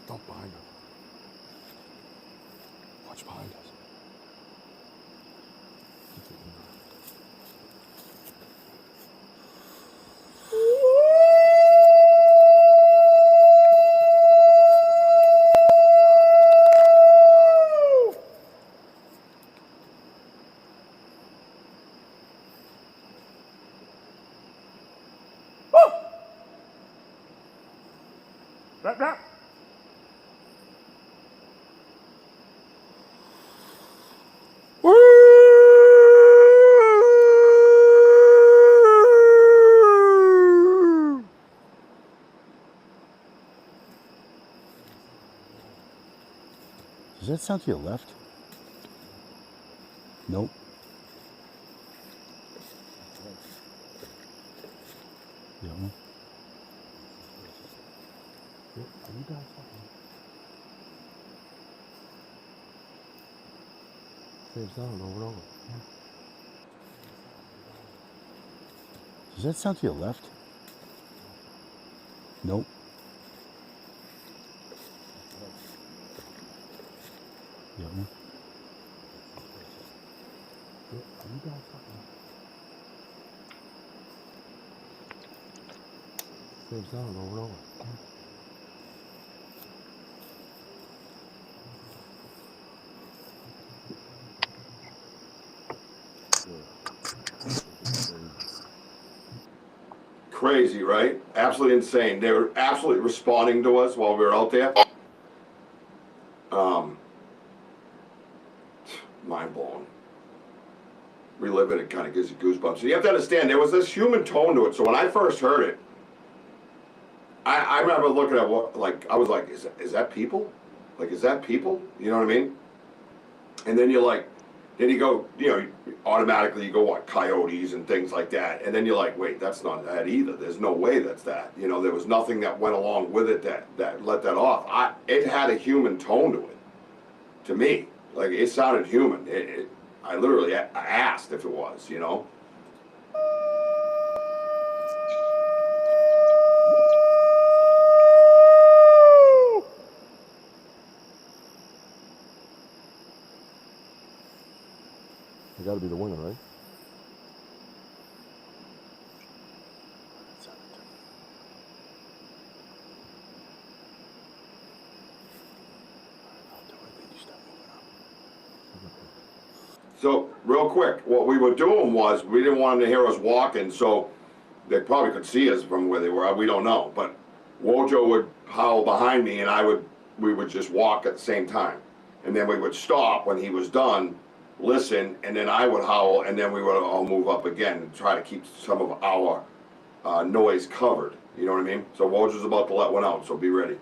Don't behind us. Watch behind us. Does that sound to your left? Nope. Yeah. Are you guys fucking... Same sound over and over. Yeah. Does that sound to your left? Nope. Yeah. Are you guys fucking... Same sound over and over. Yeah. Crazy, right? Absolutely insane. They were absolutely responding to us while we were out there. Mind blowing. Reliving it kind of gives you goosebumps. You have to understand, there was this human tone to it. So when I first heard it, I remember looking at what, like, I was like, is that people? Like, is that people? You know what I mean? And then you're like, then you go, you know, automatically you go, what, coyotes and things like that. And then you're like, wait, that's not that either. There's no way that's that. You know, there was nothing that went along with it that let that off. It had a human tone to it, to me. Like, it sounded human. I literally asked if it was, you know? You gotta be the winner, right? So, real quick, what we were doing was, we didn't want them to hear us walking, so they probably could see us from where they were, we don't know. But Wojo would howl behind me and we would just walk at the same time. And then we would stop when he was done, listen, and then I would howl, and then we would all move up again and try to keep some of our noise covered. You know what I mean? So Wojo's about to let one out, so be ready.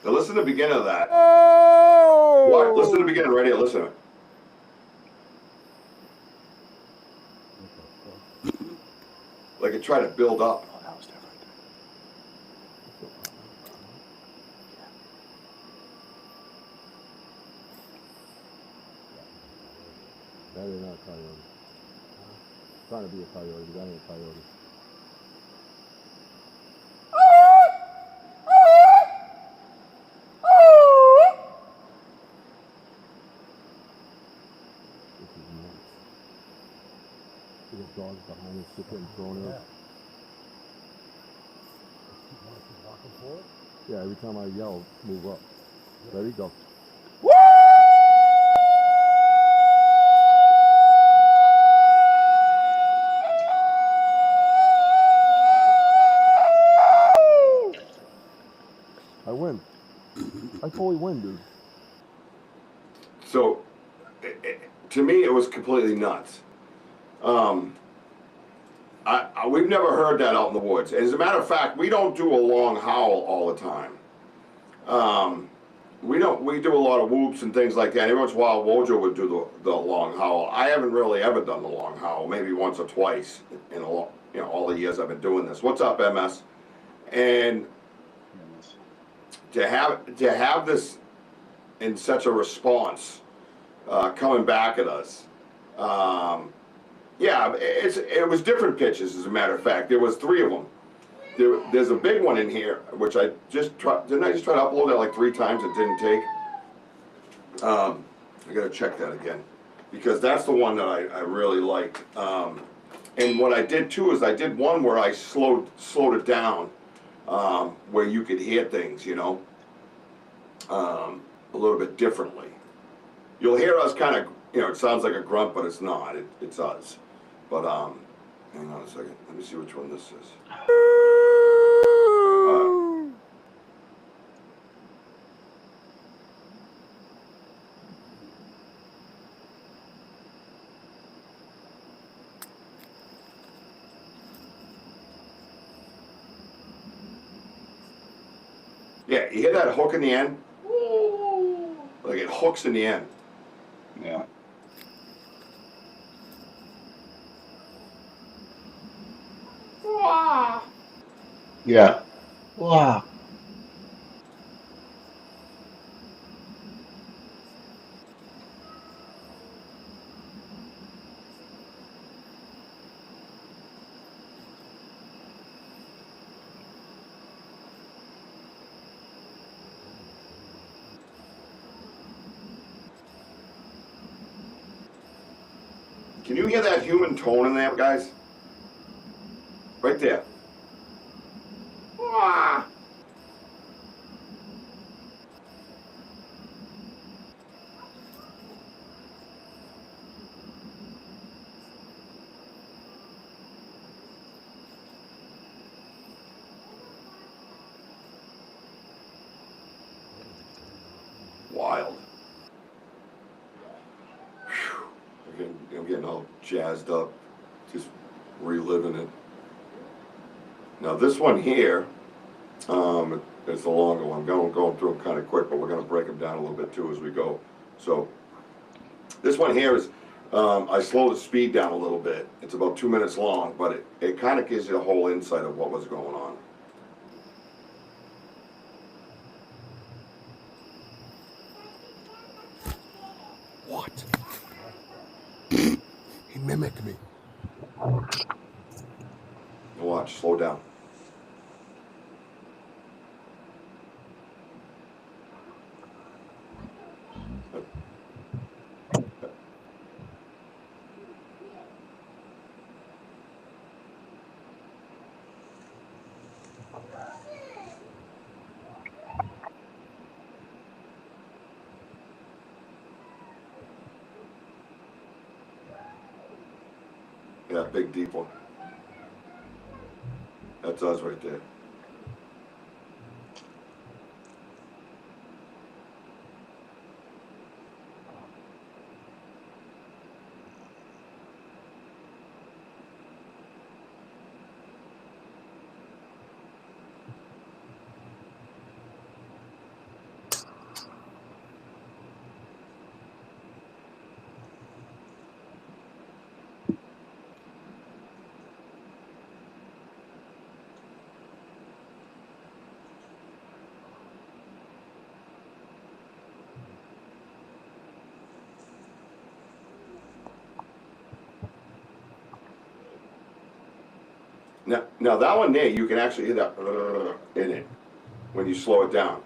Now listen to the beginning of that. What? Listen to the beginning right here, listen to it. Like it tried to build up. Oh, that was different. That ain't not a coyote. Trying to be a coyote, but that ain't a coyote. Dogs behind us, sit there and throwing it. Walking forward? Yeah, every time I yell, move up. Ready, go. win. I totally win, dude. So, to me, it was completely nuts. We've never heard that out in the woods. As a matter of fact, we don't do a long howl all the time. We do a lot of whoops and things like that. Every once in a while, WOJO would do the long howl. I haven't really ever done the long howl, maybe once or twice in all the years I've been doing this. What's up, MS? And to have this in such a response coming back at us, yeah, it was different pitches, as a matter of fact. There was 3 of them. There's a big one in here, which I just tried. Didn't I just try to upload that like 3 times? It didn't take. I gotta check that again, because that's the one that I really liked. And what I did too is I did one where I slowed it down, where you could hear things, you know, a little bit differently. You'll hear us kind of, you know, it sounds like a grunt, but it's not. It's us. But hang on a second. Let me see which one this is. Yeah, you hear that hook in the end? Like it hooks in the end. Yeah. Yeah. Wow. Can you hear that human tone in there, guys? Right there. Wild. Whew. I'm getting all jazzed up, just reliving it. Now this one here, it's the longer one. I'm going through them kind of quick, but we're going to break them down a little bit too as we go. So this one here is, I slowed the speed down a little bit. It's about 2 minutes long, but it kind of gives you the whole insight of what was going on. What? He mimicked me. Watch, slow down. Yeah, big deep one. That's us right there. Now that one there, you can actually hear that in it when you slow it down.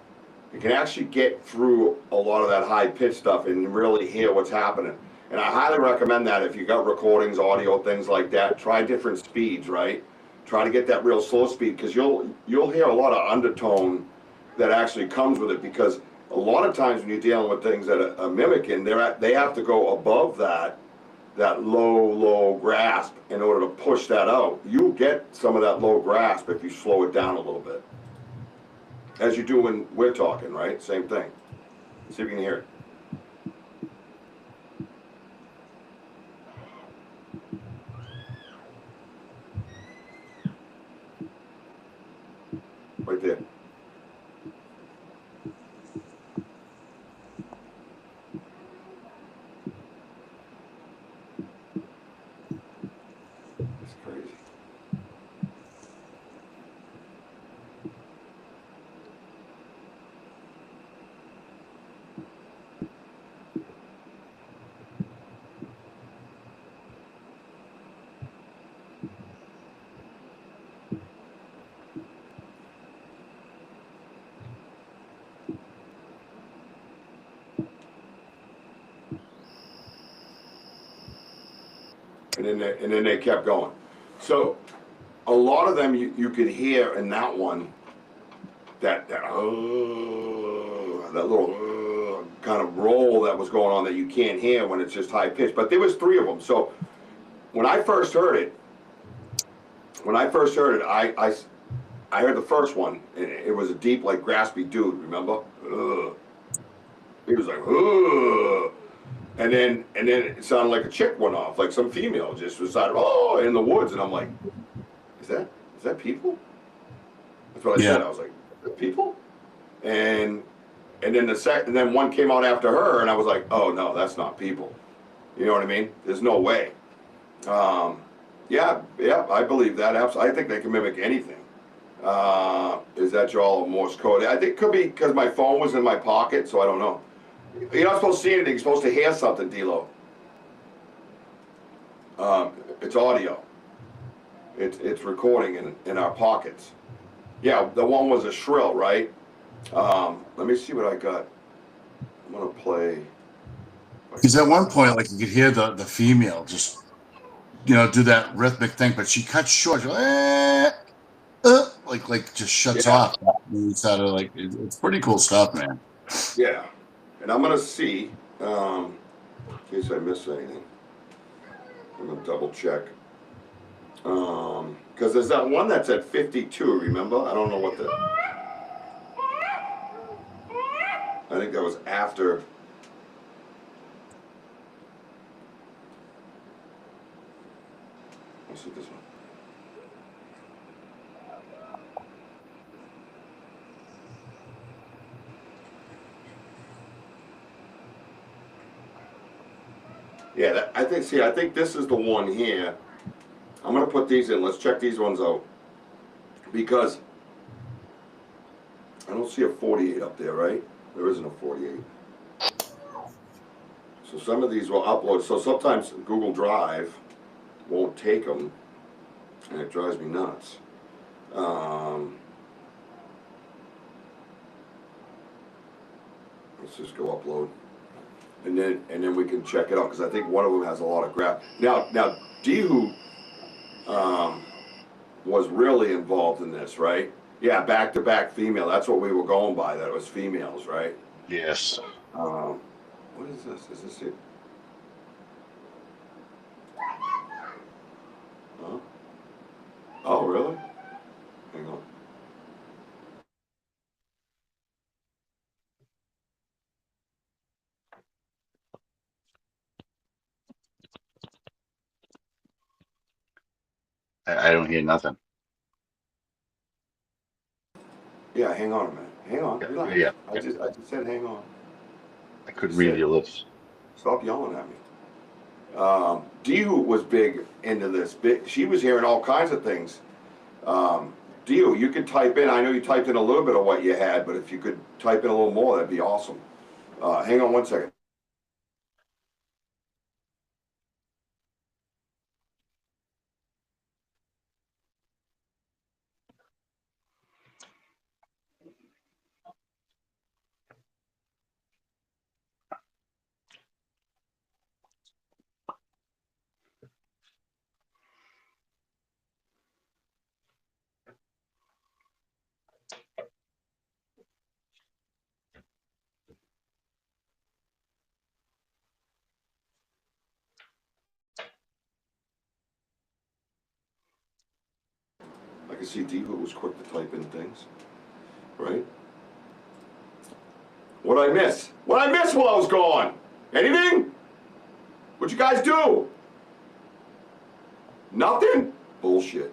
You can actually get through a lot of that high pitch stuff and really hear what's happening. And I highly recommend that if you got recordings, audio, things like that, try different speeds, right? Try to get that real slow speed, because you'll hear a lot of undertone that actually comes with it, because a lot of times when you're dealing with things that are mimicking, they have to go above that low grasp in order to push that out. You'll get some of that low grasp if you slow it down a little bit. as you do when we're talking, right? Same thing. See if you can hear it. Right there. It's crazy. And then they kept going. So a lot of them you could hear in that one that little kind of roll that was going on that you can't hear when it's just high pitched. But there was 3 of them. So when I first heard it, I heard the first one. And it was a deep, like graspy dude. Remember? He was like, ugh. And then it sounded like a chick went off, like some female just decided, oh, in the woods. And I'm like, is that people? That's what I said. I was like, people? And then one came out after her, and I was like, oh no, that's not people. You know what I mean? There's no way. Yeah, I believe that. I think they can mimic anything. Is that y'all Morse code? I think it could be because my phone was in my pocket, so I don't know. You're not supposed to see anything. You're supposed to hear something, D-Lo. It's audio. It's recording in our pockets. Yeah, the one was a shrill, right? Let me see what I got. I'm gonna play. Because at one point, like you could hear the female just, do that rhythmic thing, but she cuts short. Like just shuts off. It's out of it's pretty cool stuff, man. Yeah, and I'm gonna see in case I miss anything. I'm gonna double check. Because there's that one that's at 52. Remember? I don't know what the. I think that was after. Let's see this one. Yeah, I think this is the one here. I'm gonna put these in. Let's check these ones out. Because I don't see a 48 up there, right? There isn't a 48. So some of these will upload. So sometimes Google Drive won't take them, and it drives me nuts. Let's just go upload, and then we can check it out because I think one of them has a lot of graph. Now Dehu was really involved in this, right? Yeah, back-to-back female. That's what we were going by. That it was females, right? Yes. What is this? Is this it? Huh? Oh, really? Hang on. I don't hear nothing. Yeah, hang on a minute. Hang on. Relax. Yeah. I just said hang on. I couldn't read your lips. Stop yelling at me. Dehu was big into this. She was hearing all kinds of things. Dehu, you could type in. I know you typed in a little bit of what you had, but if you could type in a little more, that'd be awesome. Hang on one second. I can see Dehu was quick to type in things, right? What'd I miss? What'd I miss while I was gone? Anything? What'd you guys do? Nothing? Bullshit.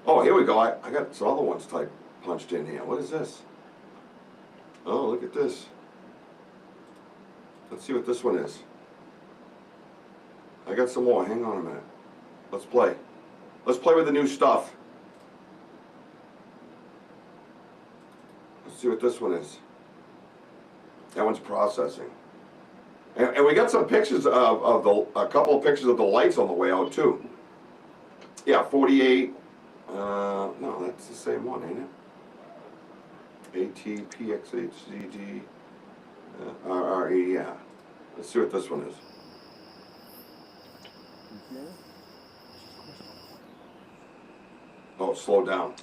Oh, here we go. I got some other ones punched in here. What is this? Oh, look at this. Let's see what this one is. I got some more. Hang on a minute. Let's play. Let's play with the new stuff. Let's see what this one is. That one's processing. And we got some pictures of a couple of pictures of the lights on the way out too. Yeah, 48. No, that's the same one, ain't it? ATPXHZD RRE, yeah. Let's see what this one is. Oh, slow down.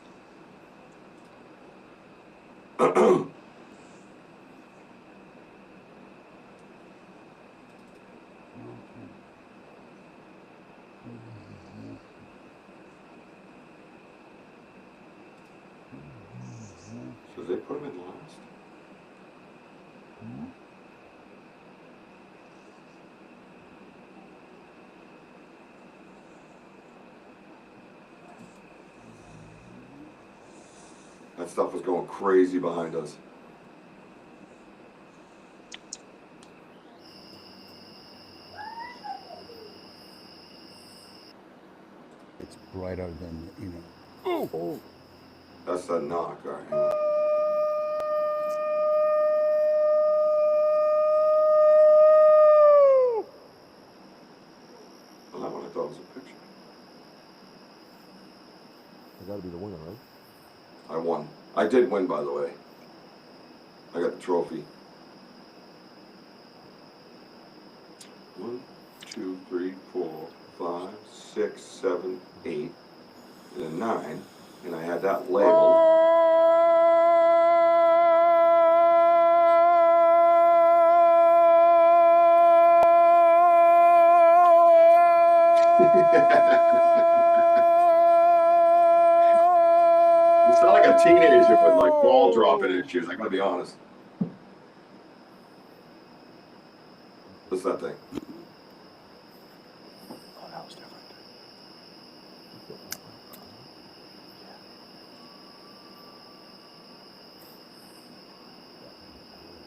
So they put him in last? That stuff was going crazy behind us. It's brighter than, you know. Oh! That's that knock, all right. Hang on. Well, that one I thought was a picture. I gotta be the winner, right? I won. I did win, by the way. I got the trophy. 1, 2, 3, 4, 5, 6, 7, 8, and then 9, and I had that labeled. You sound like a teenager with like ball dropping issues, I gotta be honest. What's that thing? Oh, that was different.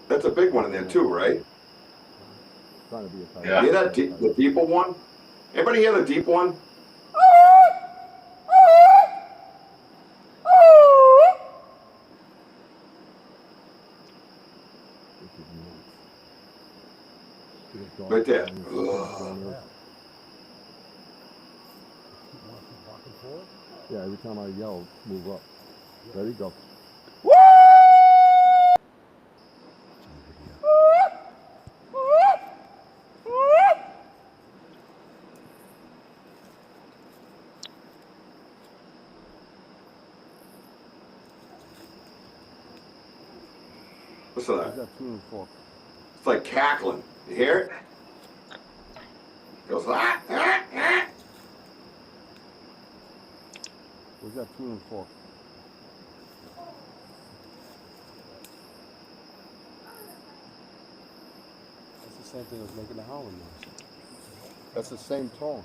That's a big one in there too, right? Trying to be a tight. Yeah. You hear that the deeper one? Anybody hear the deep one? Right there. Yeah, every time I yell, move up. There you go. Listen to Where's that. that tuning fork? It's like cackling. You hear it? It goes ah, ah, ah. Where's that tuning fork? That's the same thing as making the howling noise. That's the same tone.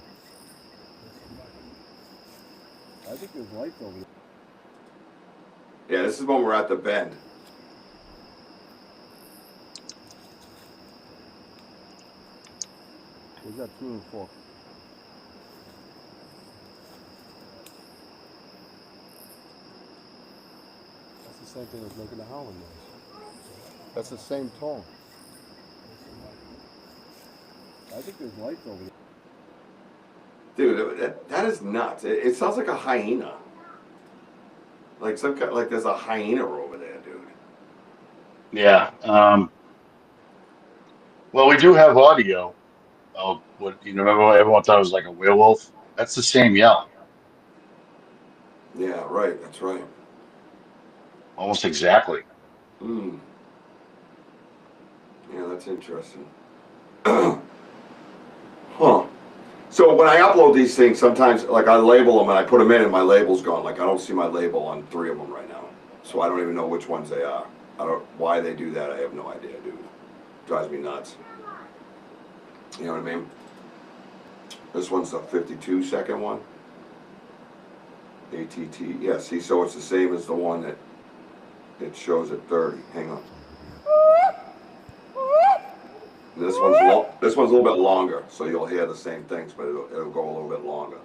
I think there's lights over there. Yeah, this is when we're at the bend. Where's that tuning fork? That's the same thing as making the howling noise. That's the same tone. I think there's lights over there. Dude, that is nuts. It sounds like a hyena. Like some kind, like there's a hyena over there, dude. Yeah. Well, we do have audio. Oh, what you remember? Everyone thought it was like a werewolf. That's the same yell, Yeah, right. That's right. almost exactly. Hmm. Yeah, that's interesting. Huh. So when I upload these things, sometimes like I label them and I put them in and my label's gone. Like I don't see my label on 3 of them right now. So I don't even know which ones they are. I don't why they do that. I have no idea, dude. Drives me nuts. You know what I mean? This one's the 52-second one. ATT. Yeah, see, so it's the same as the one that it shows at 30. Hang on. This one's a little bit longer, so you'll hear the same things, but it'll go a little bit longer.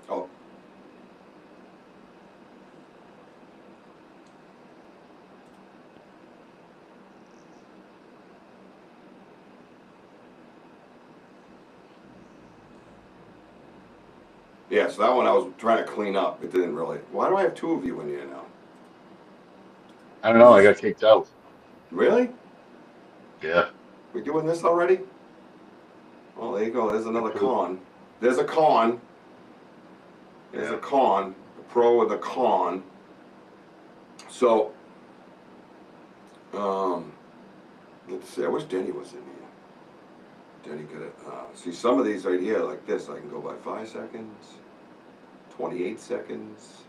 Oh. Yeah, so that one I was trying to clean up. It didn't really. Why do I have two of you in here now? I don't know. I got kicked out. Really? Yeah. We doing this already? Well, there you go. There's another con. There's a con. There's a con. The pro with a con. So, let's see. I wish Denny was in here. Denny could have. See, some of these right here, like this, I can go by 5 seconds, 28 seconds,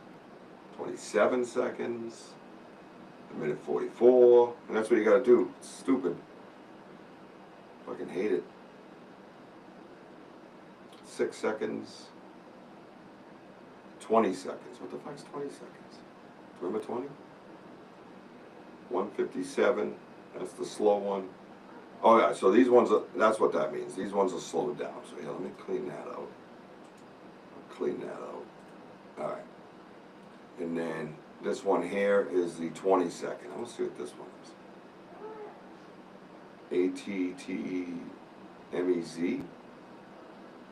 27 seconds, a minute 44, and that's what you gotta do. It's stupid. Fucking hate it. 6 seconds, 20 seconds. What the fuck's 20 seconds? Do you remember 20? 157. That's the slow one. Oh yeah, so these ones, that's what that means. These ones are slowed down. So yeah, let me clean that out. Clean that out. All right. And then this one here is the 20 second. I want to see what this one is. ATTMEZ.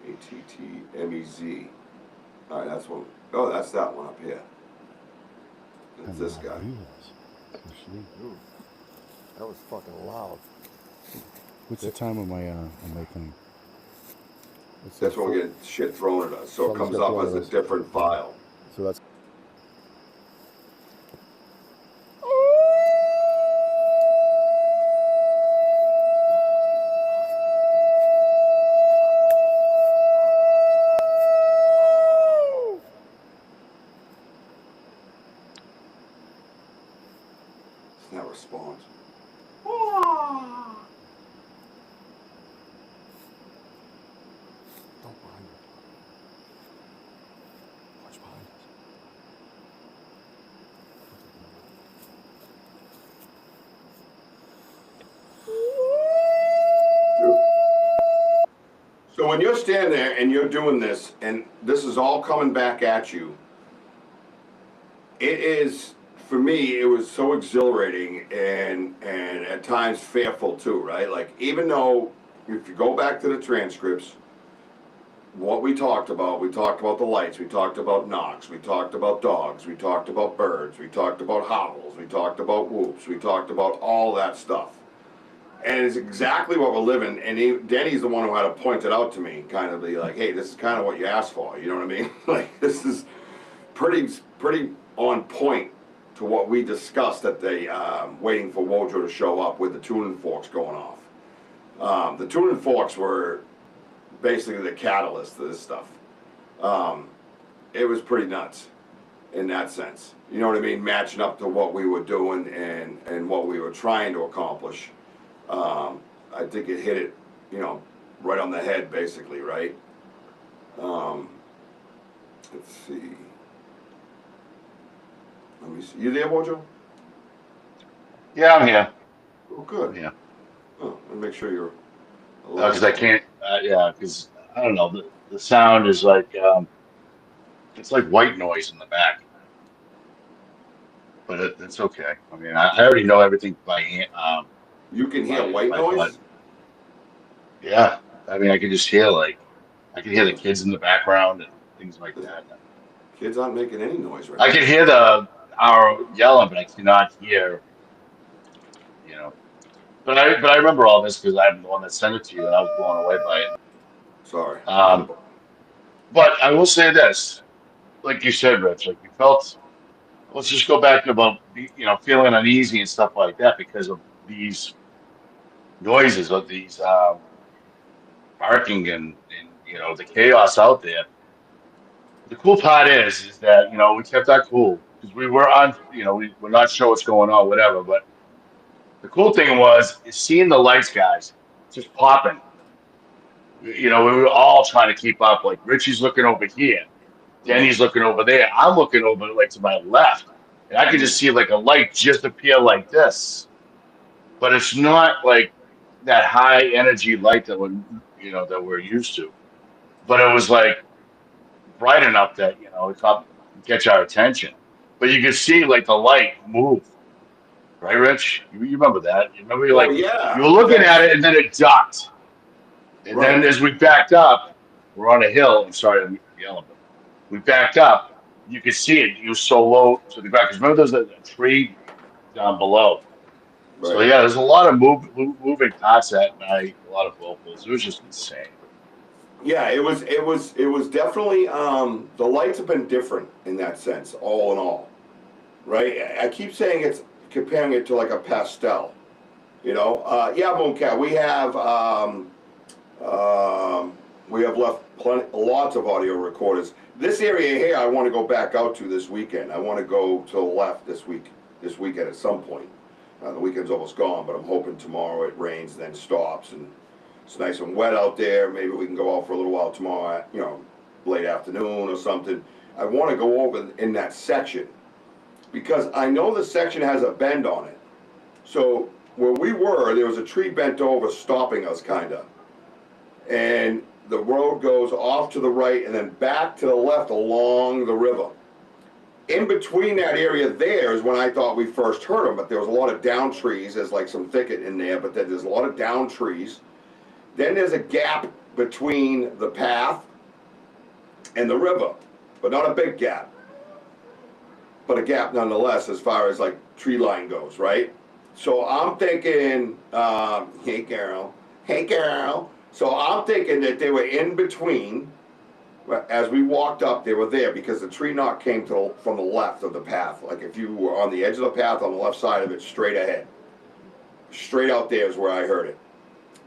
ATTMEZ. All right, that's one. Oh, that's that one up here. That's this guy. That was fucking loud. What's the time of my thing? That's when we get shit thrown at us. So it comes up as a different file. So that's. It's not response. Don't behind us. Watch behind us. So when you're standing there and you're doing this, and this is all coming back at you, it is, for me, it was so exhilarating and at times fearful too, right? Like, even though, if you go back to the transcripts, what we talked about the lights, we talked about knocks, we talked about dogs, we talked about birds, we talked about howls, we talked about whoops, we talked about all that stuff. And it's exactly what we're living, and Denny's the one who had to point it out to me, kind of be like, hey, this is kind of what you asked for, you know what I mean? Like, this is pretty on point to what we discussed at the, waiting for WOJO to show up with the tuning forks going off. The tuning forks were basically the catalyst to this stuff. It was pretty nuts in that sense. You know what I mean? Matching up to what we were doing and what we were trying to accomplish. I think it hit it, you know, right on the head, basically, right? Let's see. Let me see. You there, WOJO? Yeah, I'm here. Oh, good. Yeah. Oh, let me make sure you're Because I can't. Yeah, because I don't know. The sound is like it's like white noise in the back, but it's okay. I mean, I already know everything by hand. You can hear white by noise? blood. Yeah, I mean, I can just hear I can hear the kids in the background and things like that. Kids aren't making any noise right I now. can hear our yelling, but I cannot hear, you know. But I remember all this because I'm the one that sent it to you, and I was blown away by it. Sorry. But I will say this: like you said, Rich, like we felt. Let's just go back to about feeling uneasy and stuff like that because of these noises of these barking and the chaos out there. The cool part is that we kept that cool because we were on we're not sure what's going on, whatever. But the cool thing is seeing the lights, guys, just popping. We were all trying to keep up. Like Richie's looking over here, Denny's looking over there. I'm looking over like to my left, and I could just see like a light just appear like this. But it's not like that high energy light that we're used to. But it was like bright enough that it caught catch our attention. But you could see like the light move, right, Rich? You remember that? You remember Oh you were yeah, looking at it and then it ducked, and then right. as we backed up, we're on a hill. I'm sorry, I'm yelling, but we backed up. You could see it. You were so low to the ground. Because remember, there's a tree down below. So Right. yeah, there's a lot of moving parts that night. A lot of vocals. It was just insane. Yeah, it was definitely the lights have been different in that sense, all in all. Right? I keep saying it's comparing it to like a pastel. Yeah, Mooncat, we have left lots of audio recorders. This area here, I want to go back out to this weekend. I want to go to the left this weekend at some point. The weekend's almost gone, but I'm hoping tomorrow it rains, then stops, and it's nice and wet out there. Maybe we can go out for a little while tomorrow, late afternoon or something. I want to go over in that section because I know the section has a bend on it. So where we were, there was a tree bent over stopping us, kind of. And the road goes off to the right and then back to the left along the river. In between that area there is when I thought we first heard them, but there was a lot of down trees. There's like some thicket in there, but then there's a lot of down trees. Then there's a gap between the path and the river, but not a big gap, but a gap nonetheless as far as like tree line goes, right? So I'm thinking, hey girl. So I'm thinking that they were in between. As we walked up, they were there because the tree knock came from the left of the path. Like if you were on the edge of the path on the left side of it, straight ahead. Straight out there is where I heard it.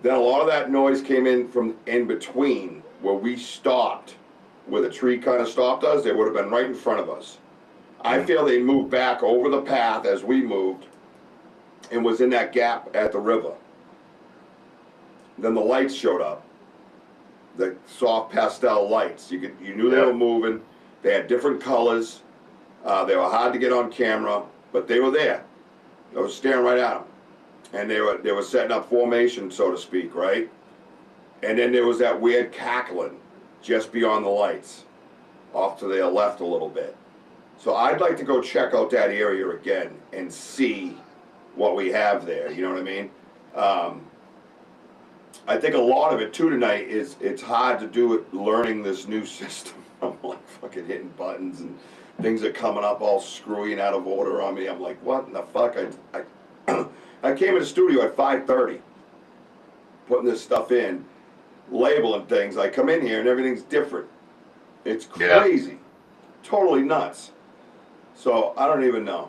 Then a lot of that noise came in from in between where we stopped, where the tree kind of stopped us. They would have been right in front of us. I feel they moved back over the path as we moved and was in that gap at the river. Then the lights showed up. The soft pastel lights. You knew they were moving. They had different colors. They were hard to get on camera, but they were there. I was staring right at them, and they were setting up formation, so to speak, right? And then there was that weird cackling just beyond the lights, off to their left a little bit. So I'd like to go check out that area again and see what we have there. You know what I mean? I think a lot of it too tonight is it's hard to do it learning this new system. I'm like fucking hitting buttons and things are coming up all screwy and out of order on me. I'm like, what in the fuck? I came in the studio at 5:30, putting this stuff in, labeling things. I come in here and everything's different. It's crazy, totally nuts. So I don't even know.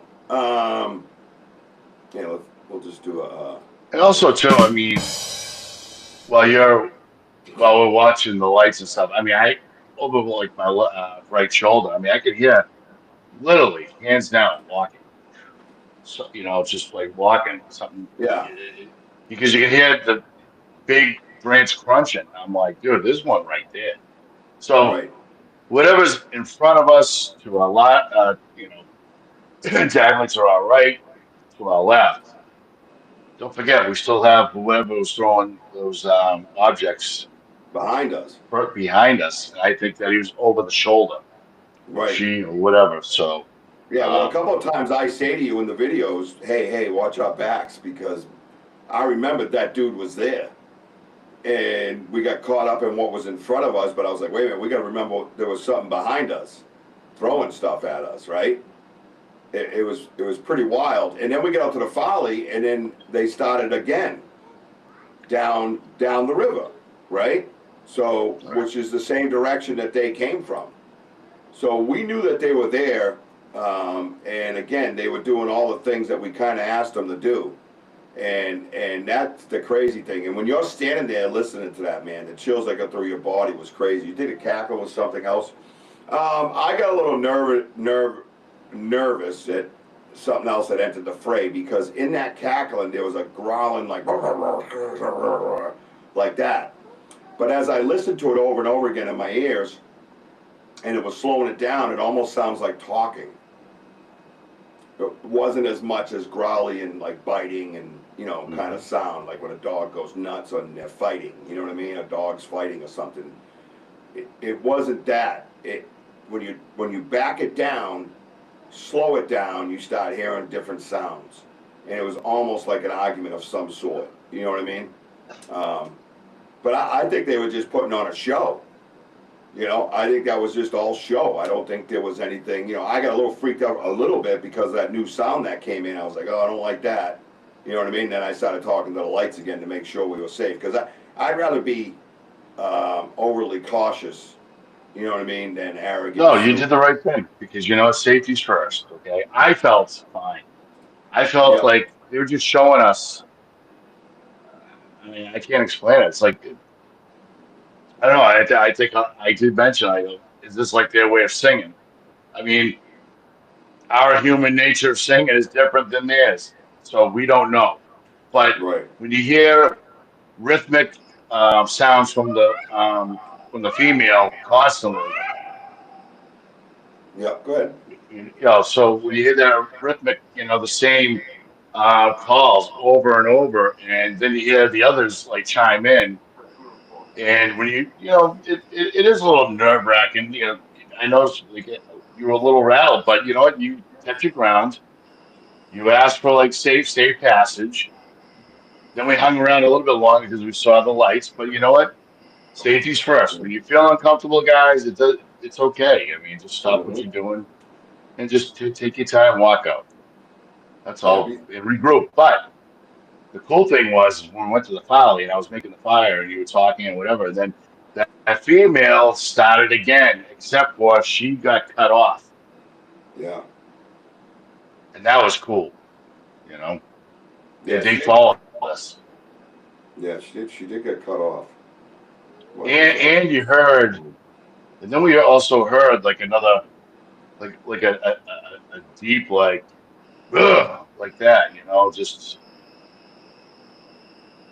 We'll just do a. And also too, I mean, while we're watching the lights and stuff, I mean, I over like my right shoulder. I mean, I could hear literally hands down walking. So just like walking something. Yeah. Because you can hear the big branch crunching. I'm like, dude, there's one right there. So Right. whatever's in front of us to our left, diagonally to our right, to our left. Don't forget, we still have whoever was throwing those objects Behind us. behind us. I think that he was over the shoulder, Right. she or whatever. So Yeah, well, a couple of times I say to you in the videos, hey, watch our backs, because I remembered that dude was there. And we got caught up in what was in front of us, but I was like, wait a minute, we got to remember there was something behind us throwing stuff at us, right? It was pretty wild. And then we get out to the folly, and then they started again down the river, right? So, which is the same direction that they came from. So we knew that they were there, and again, they were doing all the things that we kind of asked them to do. And that's the crazy thing. And when you're standing there listening to that, man, the chills that go through your body was crazy. You did a cackle with something else. I got a little nervous at something else that entered the fray, because in that cackling there was a growling like that. But as I listened to it over and over again in my ears, and it was slowing it down, it almost sounds like talking. It wasn't as much as growly and like biting and, you know, kind of sound like when a dog goes nuts and they're fighting. You know what I mean? A dog's fighting or something. It wasn't that. When you back it down, slow it down, you start hearing different sounds, and it was almost like an argument of some sort. You know what I mean? But I think they were just putting on a show. You know, I think that was just all show. I don't think there was anything. You know, I got a little freaked out a little bit because of that new sound that came in. I was like, oh, I don't like that. You know what I mean? Then I started talking to the lights again to make sure we were safe, because I'd rather be overly cautious, you know what I mean, than arrogant. No, you did the right thing, because you know safety's first. Okay, I felt fine. I felt like they were just showing us. I mean, I can't explain it. It's like, I don't know. I think I did mention. I go, is this like their way of singing? I mean, our human nature of singing is different than theirs, so we don't know. But when you hear rhythmic sounds from the female constantly. Yeah, go ahead. You know, so when you hear that rhythmic, you know, the same calls over and over, and then you hear the others like chime in, and when you know, it is a little nerve-wracking. You know, I know like, you were a little rattled, but you know what? You kept your ground. You asked for like safe passage. Then we hung around a little bit longer because we saw the lights. But you know what? Safety's first. When you feel uncomfortable, guys, it's okay. I mean, just stop what you're doing and just take your time, walk out. That's all, and regroup. But the cool thing was when we went to the folly and I was making the fire and you were talking and whatever, then that female started again, except for she got cut off. Yeah. And that was cool, you know. Yeah, they followed us. Yeah, she did get cut off. And you heard, and then we also heard like another, like a deep like, ugh, like that, you know, just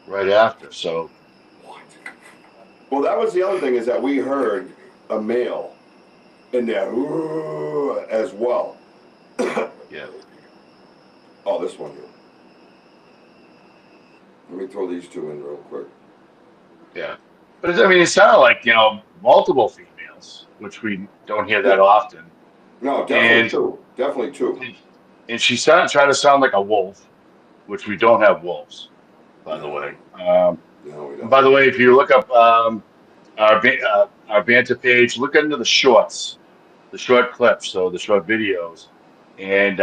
right after. So. Well, that was the other thing, is that we heard a male in there as well. Yeah. Oh, this one here. Let me throw these two in real quick. Yeah. But I mean, it sounded like, you know, multiple females, which we don't hear that often. No, definitely two. Definitely two. And she tried to sound like a wolf, which we don't have wolves, by the way. No, we don't. By the way, if you look up our banter page, look into the shorts, the short clips, so the short videos, and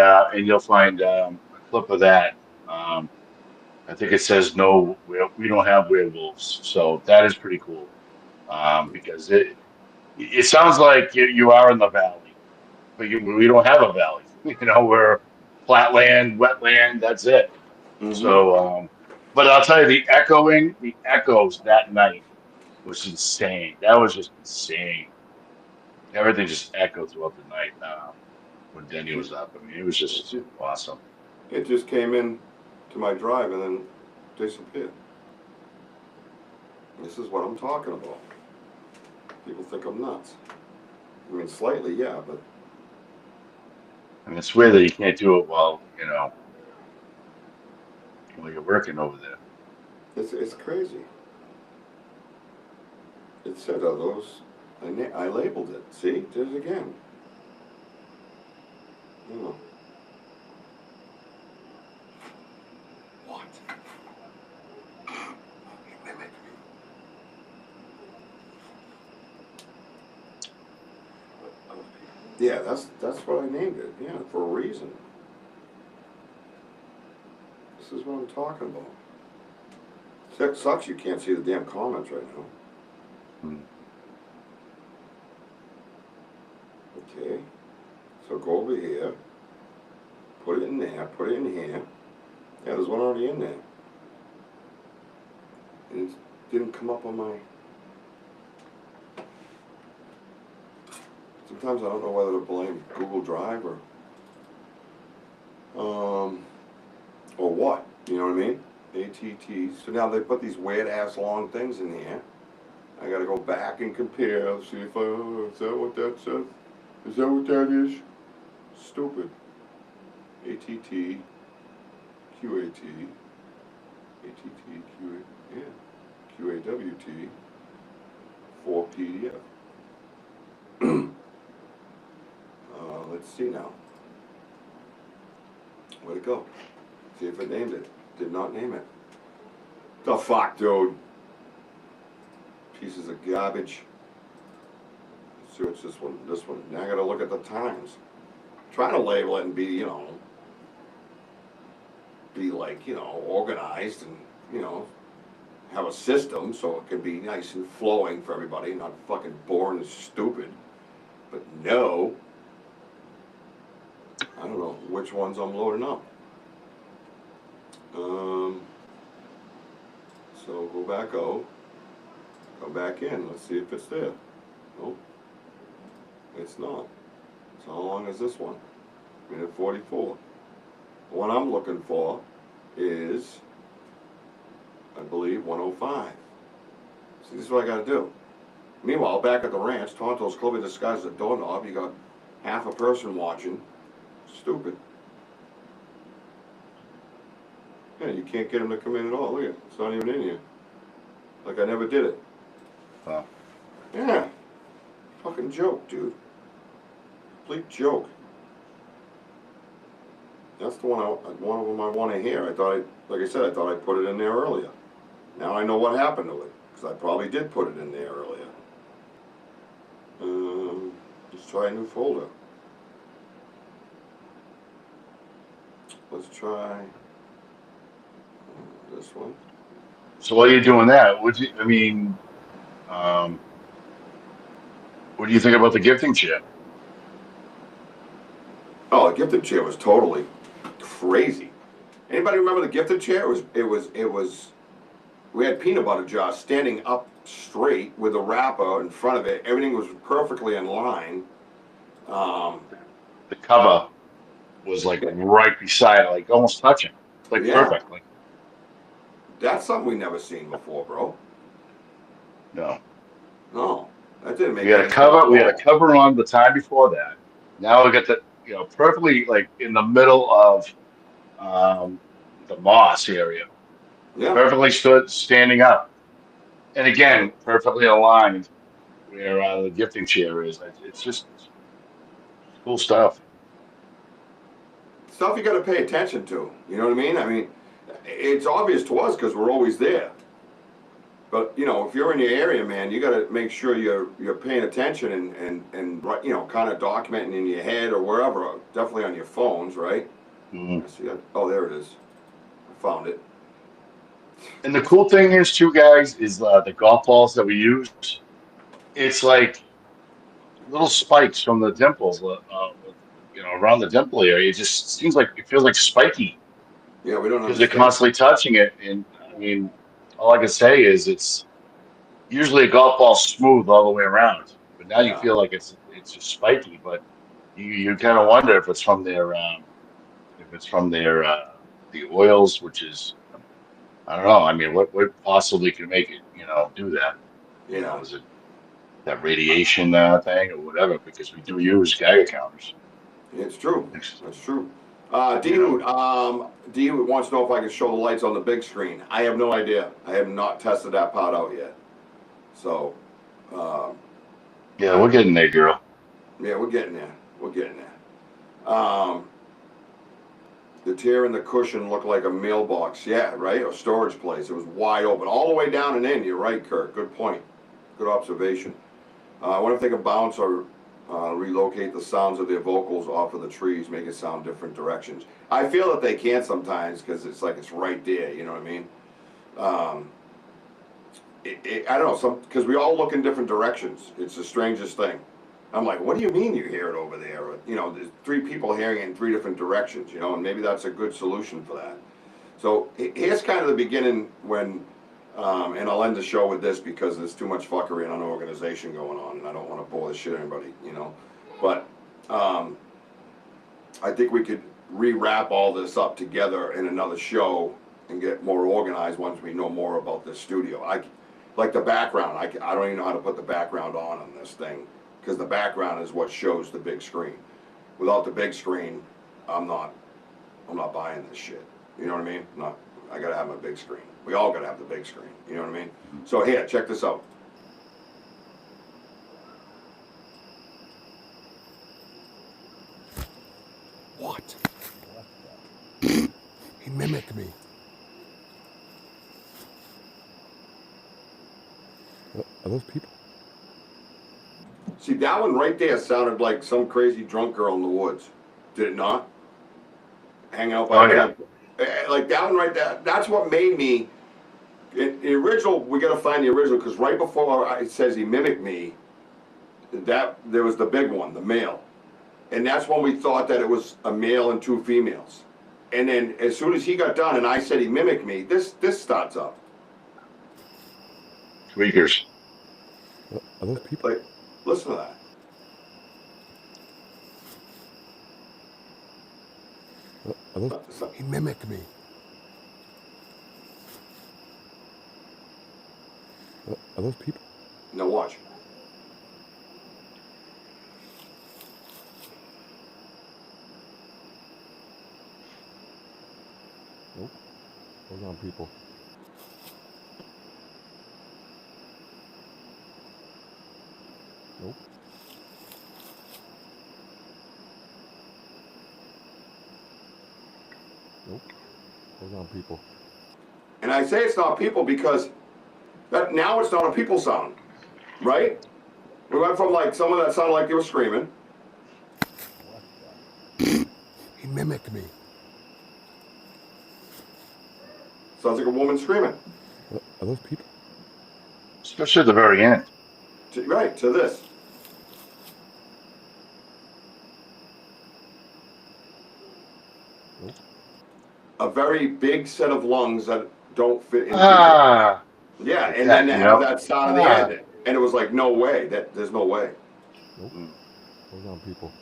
you'll find a clip of that. I think it says no, we don't have werewolves, so that is pretty cool, because it sounds like you are in the valley, but we don't have a valley. You know, we're flatland, wetland. That's it. So, but I'll tell you, the echoes that night was insane. That was just insane. Everything just echoed throughout the night when Denny was up. I mean, it was just awesome. It just came in to my drive and then disappeared. This is what I'm talking about. People think I'm nuts. I mean, slightly, yeah, but. I mean, it's weird that you can't do it while, you know, while you're working over there. It's crazy. It said those. I labeled it. See, did it again. Oh. What? Yeah, that's what I named it. Yeah, for a reason. This is what I'm talking about. It sucks you can't see the damn comments right now. Okay. So go over here. Put it in there. Put it in here. Yeah, there's one already in there. And it didn't come up on my... Sometimes I don't know whether to blame Google Drive or what. You know what I mean? ATT. So now they put these weird ass long things in here. I gotta go back and compare, see if is that what that says? Is that what that is? Stupid. ATT, QAT, ATT, QA, yeah, QAWT, 4 PDF. Let's see now. Where'd it go? See if it named it. Did not name it. The fuck, dude? Pieces of garbage. Let's see what's this one. This one. Now I gotta look at the times. Trying to label it and be, you know, be like, you know, organized and, you know, have a system so it can be nice and flowing for everybody, not fucking boring and stupid. But no. I don't know which ones I'm loading up. So go back out. Go back in. Let's see if it's there. Nope. It's not. So how long is this one? Minute 44. The one I'm looking for is, I believe, 105. See, this is what I gotta do. Meanwhile, back at the ranch, Tonto's cleverly disguised as a doorknob. You got half a person watching. Stupid. Yeah, you can't get him to come in at all. Look at it. It's not even in here. Like I never did it. Wow. Yeah. Fucking joke, dude. Complete joke. That's the one one of them I want to hear. I thought like I said, I thought I put it in there earlier. Now I know what happened to it, because I probably did put it in there earlier. Let's try a new folder. Let's try this one. So while you're doing that, what do you think about the gifting chair? Oh, the gifted chair was totally crazy. Anybody remember the gifted chair? It was. We had peanut butter jar standing up straight with a wrapper in front of it. Everything was perfectly in line. The cover was like right beside it, like almost touching, like Yeah. perfect. Like That's something we never seen before, bro. no, No, that didn't make. we had a any cover. sense We at had a all. cover on the time before that. Now we got the perfectly like in the middle of the moss area, Yeah, perfectly standing up, and again perfectly aligned where the gifting chair is. It's just cool stuff. stuff you got to pay attention to. You know what I mean? I mean, it's obvious to us because we're always there. But you know, if you're in your area, man, you got to make sure you're paying attention and you know, kind of documenting in your head or wherever. Definitely on your phones, right? Mm-hmm. See, oh, there it is. I found it. And the cool thing is, too, guys, is the golf balls that we use. It's like little spikes from the dimples, around the dimple area. It just seems like it feels like spiky Yeah, we don't because they're understand. constantly touching it. And I mean, all I can say is it's usually a golf ball smooth all the way around, but now you Yeah, feel like it's just spiky. But you kind of wonder if it's from their the oils, which is I don't know. I mean, what possibly can make it do that? yeah. Is it that radiation thing or whatever? Because we do use Geiger counters. It's true. It's, That's true. you know, D wants to know if I can show the lights on the big screen. I have no idea. I have not tested that part out yet. So, yeah, we're getting there, girl. yeah, we're getting there. We're getting there. The tier and the cushion looked like a mailbox. Yeah, right? A storage place. It was wide open. All the way down and in. You're right, Kirk. Good point. Good observation. I wonder if they can bounce or relocate the sounds of their vocals off of the trees, make it sound different directions. I feel that they can sometimes because it's like it's right there, you know what I mean? I don't know, because we all look in different directions. It's the strangest thing. I'm like, what do you mean you hear it over there? Or, you know, there's 3 people hearing it in 3 different directions, you know, and maybe that's a good solution for that. So here's kind of the beginning when, and I'll end the show with this because there's too much fuckery and unorganization going on, and I don't want to bore the shit out of anybody, you know. But I think we could rewrap all this up together in another show and get more organized once we know more about this studio. Like the background, I don't even know how to put the background on this thing, because the background is what shows the big screen. Without the big screen, I'm not buying this shit. You know what I mean? I gotta have my big screen. We all gotta have the big screen. You know what I mean? So here, check this out. What? He mimicked me. Are those people? See, that one right there sounded like some crazy drunk girl in the woods. Did it not? Hang out by like that one right there. That's what made me. The original, we gotta find the original, because right before it says he mimicked me, that there was the big one, the male. And that's when we thought that it was a male and 2 females. And then as soon as he got done and I said he mimicked me, this starts up. Tweakers. Are those people? Like, listen to that. Are those? He mimicked me. Are those people? Now watch. Nope. Those aren't people. Nope. Nope. Those aren't people. And I say it's not people because now it's not a people sound, right? We went from like someone that sounded like they were screaming. He mimicked me. Sounds like a woman screaming. Are those people? Especially at the very end. Right, to this. Nope. A very big set of lungs that don't fit in. Ah. Yeah, and then they have that sound at the end. And it was like, no way. There's no way. Nope. Those aren't people.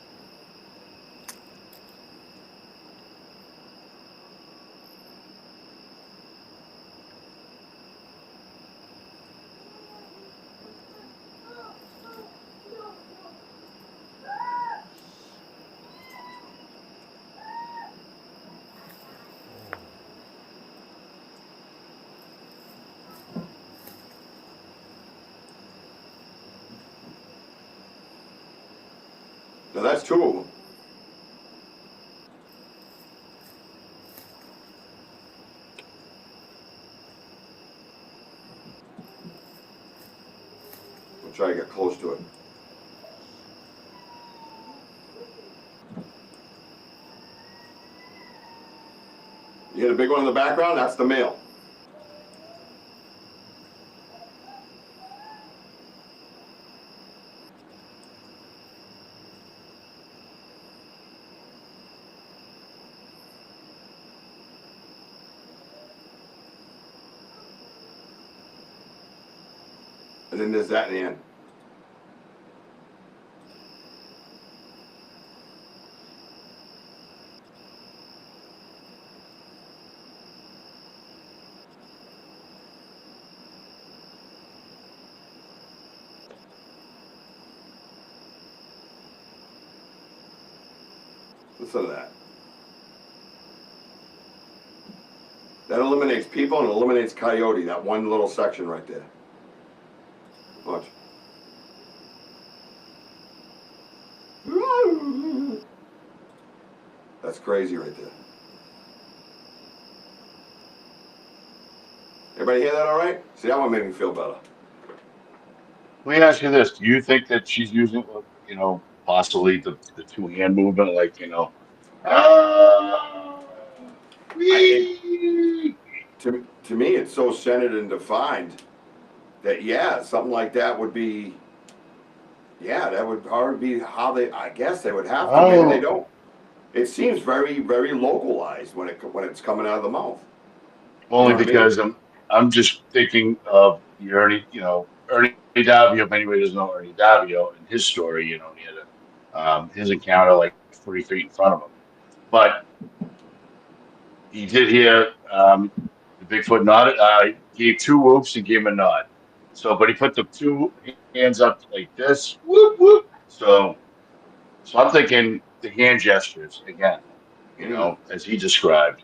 Now that's 2 of them. We'll try to get close to it. You hear the big one in the background? That's the male. And then there's that in the end. Listen to that. That eliminates people and eliminates coyote, that one little section right there. Watch. That's crazy right there. Everybody hear that all right? See, that one made me feel better. Let me ask you this. Do you think that she's using, possibly the 2-hand movement, like, To me, it's so centered and defined that, yeah, something like that would be Yeah, that would probably be how they. I guess they would have to. Maybe they Oh, don't. It seems very, very localized when it's coming out of the mouth. You only know what I mean? because I'm just thinking of the Ernie, Ernie Davio. If anybody doesn't know Ernie Davio and his story, he had his encounter like 3 feet in front of him. But he did hear the Bigfoot nod. Gave two whoops and gave him a nod. So, but he put the two hands up like this, whoop whoop. So I'm thinking the hand gestures again. Mm, As he described,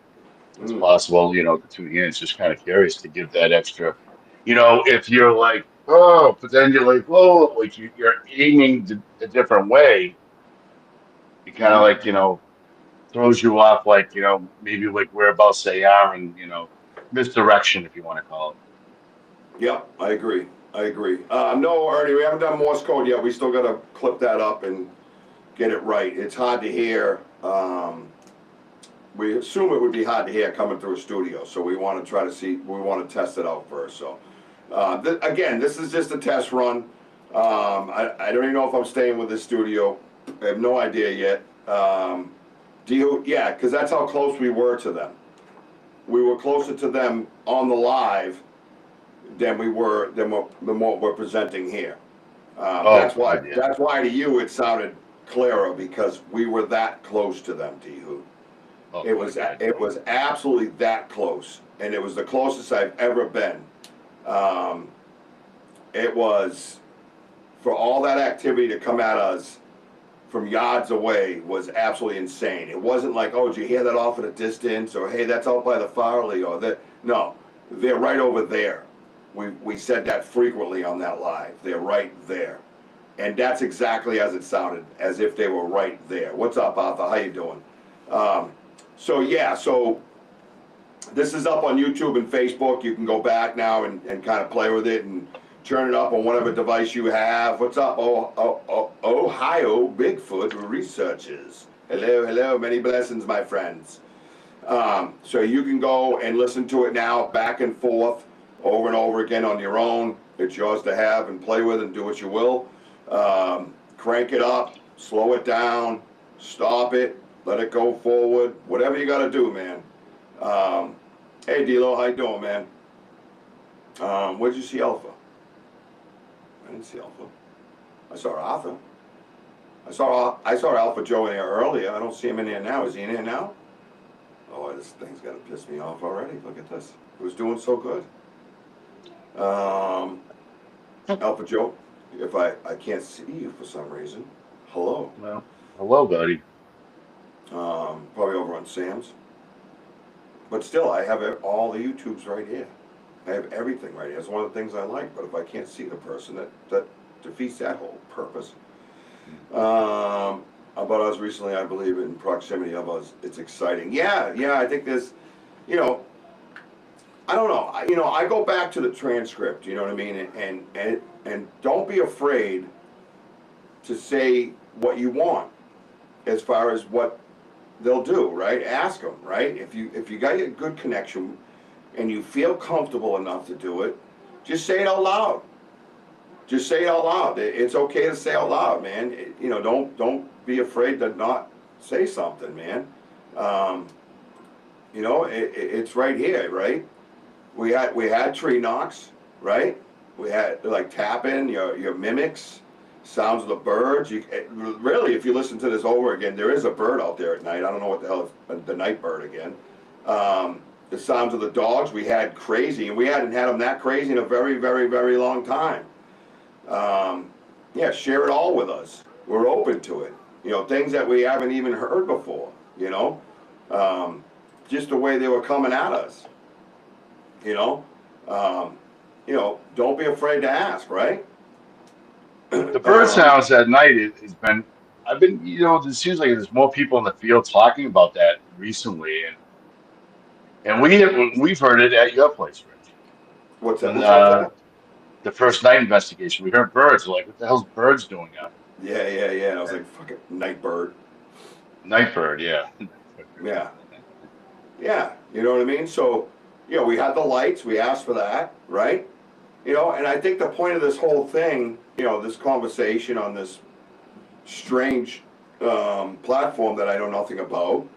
it's mm. possible. The two hands. Just kind of curious to give that extra. If you're like, oh, but then you're like, oh, like you're aiming a different way. It kind of Mm-hmm. like throws you off, like maybe like whereabouts they are, and misdirection, if you want to call it. Yep, I agree. I agree. No, Ernie, we haven't done Morse code yet. We still got to clip that up and get it right. It's hard to hear. We assume it would be hard to hear coming through a studio, so we want to try to see. We want to test it out first. So, again, this is just a test run. I don't even know if I'm staying with this studio. I have no idea yet. Yeah, because that's how close we were to them. We were closer to them on the live than what we're presenting here. Oh God, yeah. That's why to you it sounded clearer because we were that close to them, D-Hoot. Oh It my was God. it was absolutely that close, and it was the closest I've ever been. Um, it was for all that activity to come at us from yards away was absolutely insane. It wasn't like, oh, did you hear that off at a distance, or hey, that's out by the Farley, or that. No, they're right over there. We said that frequently on that live. They're right there, and that's exactly as it sounded, as if they were right there. What's up, Arthur? How you doing? So yeah, so this is up on YouTube and Facebook. You can go back now and kind of play with it and turn it up on whatever device you have. What's up, Ohio Bigfoot researchers? Hello, hello, many blessings, my friends. So you can go and listen to it now, back and forth, over and over again on your own. It's yours to have and play with and do what you will. Crank it up, slow it down, stop it, let it go forward, whatever you got to do, man. Hey, D-Lo, how you doing, man? Where'd you see Alpha? I didn't see Alpha. I saw Arthur. I saw Alpha Joe in there earlier. I don't see him in there now. Is he in there now? Oh, this thing's gonna piss me off already. Look at this. It was doing so good. Alpha Joe, if I can't see you for some reason, hello. Well, hello, buddy. Probably over on Sam's. But still, I have all the YouTubes right here. I have everything right here. It's one of the things I like. But if I can't see the person, that defeats that whole purpose. About us recently, I believe in proximity of us. It's exciting. Yeah. I think there's, I don't know. I go back to the transcript. You know what I mean? And don't be afraid to say what you want, as far as what they'll do. Right? Ask them. Right? If you got a good connection, and you feel comfortable enough to do it, just say it out loud. Just say it out loud. It's okay to say out loud, man. Don't be afraid to not say something, man. It's right here, right? We had tree knocks, right? We had like tapping, your mimics, sounds of the birds. Really, if you listen to this over again, there is a bird out there at night. I don't know what the hell is the night bird again. The sounds of the dogs, we had crazy, and we hadn't had them that crazy in a very, very, very long time. Share it all with us. We're open to it. Things that we haven't even heard before, just the way they were coming at us. Don't be afraid to ask, right? The bird sounds at night I've been, it seems like there's more people in the field talking about that recently, and we've heard it at your place, Rich. What's that? When Who said that? the first night investigation, we heard birds. Like, what the hell's birds doing out Yeah. And I was like, fucking night bird. Night bird, yeah. Yeah. You know what I mean? So, we had the lights. We asked for that, right? You know, and I think the point of this whole thing, you know, this conversation on this strange platform that I know nothing about.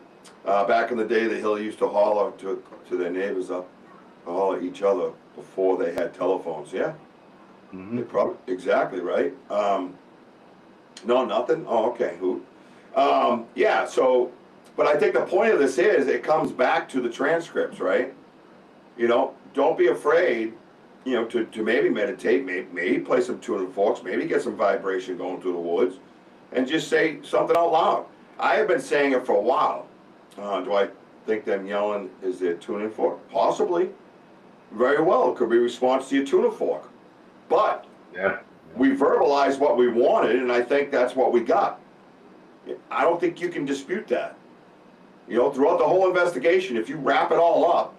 Back in the day, the Hill used to holler to their neighbors up, holler at each other before they had telephones. Yeah, they probably exactly right. No, nothing. Oh, okay. Who? Yeah. So, but I think the point of this is it comes back to the transcripts, right? You know, don't be afraid. You know, to maybe meditate, maybe play some tune and forks, maybe get some vibration going through the woods, and just say something out loud. I have been saying it for a while. Do I think them yelling is their tuning fork? Possibly. Very well. It could be a response to your tuning fork. But we verbalized what we wanted, and I think that's what we got. I don't think you can dispute that. You know, throughout the whole investigation, if you wrap it all up,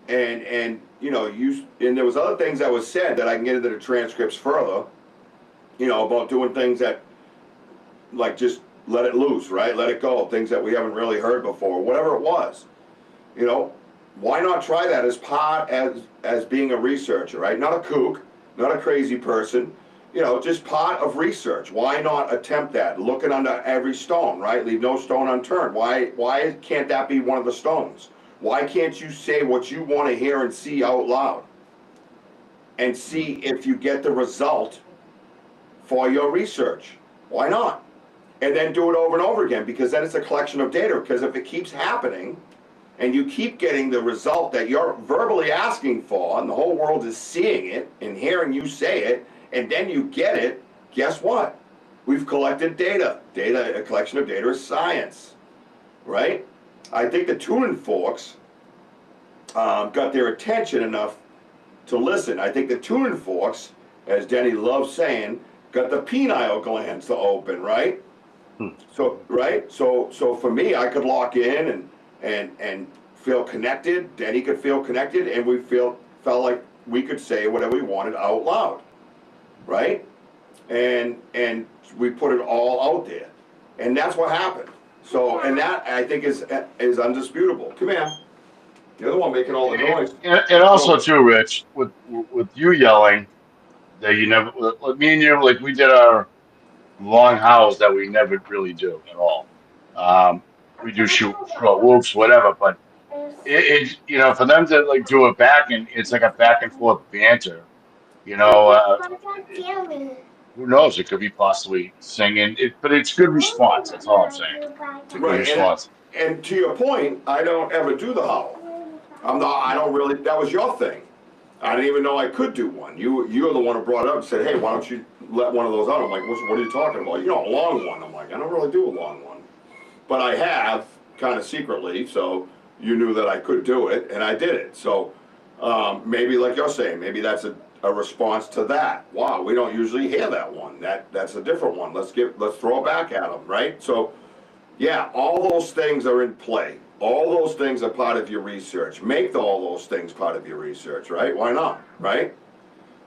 and you know, and there was other things that was said that I can get into the transcripts further, you know, about doing things that, like, just let it loose, right? Let it go. Things that we haven't really heard before, whatever it was. You know, why not try that as part as being a researcher, right? Not a kook, not a crazy person, you know, just part of research. Why not attempt that? Looking under every stone, right? Leave no stone unturned. Why can't that be one of the stones? Why can't you say what you want to hear and see out loud? And see if you get the result for your research. Why not? And then do it over and over again, because then it's a collection of data. Because if it keeps happening and you keep getting the result that you're verbally asking for, and the whole world is seeing it and hearing you say it, and then you get it, guess what? We've collected data. A collection of data is science, right? I think the tuning forks got their attention enough to listen. I think the tuning forks, as Denny loves saying, got the penile glands to open, right? So, right? So for me, I could lock in and feel connected. Denny could feel connected, and we felt like we could say whatever we wanted out loud, right? And we put it all out there, and that's what happened. So, and that I think is undisputable. Come here. You're the one making all the noise. And also too, Rich, with you yelling that you never, me and you, like we did our long howls that we never really do at all. We do shoot short whoops, whatever, but it you know, for them to like do it back, and it's like a back and forth banter, you know, who knows? It could be possibly singing, but it's good response. That's all I'm saying. It's a good response. And to your point, I don't ever do the howl. I don't really, that was your thing. I didn't even know I could do one. You're the one who brought it up and said, hey, why don't you let one of those out? I'm like, what are you talking about? You know, a long one. I'm like, I don't really do a long one. But I have, kind of secretly, so you knew that I could do it, and I did it. So maybe, like you're saying, maybe that's a response to that. Wow, we don't usually hear that one. That's a different one. Let's throw it back at them, right? So, yeah, all those things are in play. All those things are part of your research. Make all those things part of your research, right? Why not, right?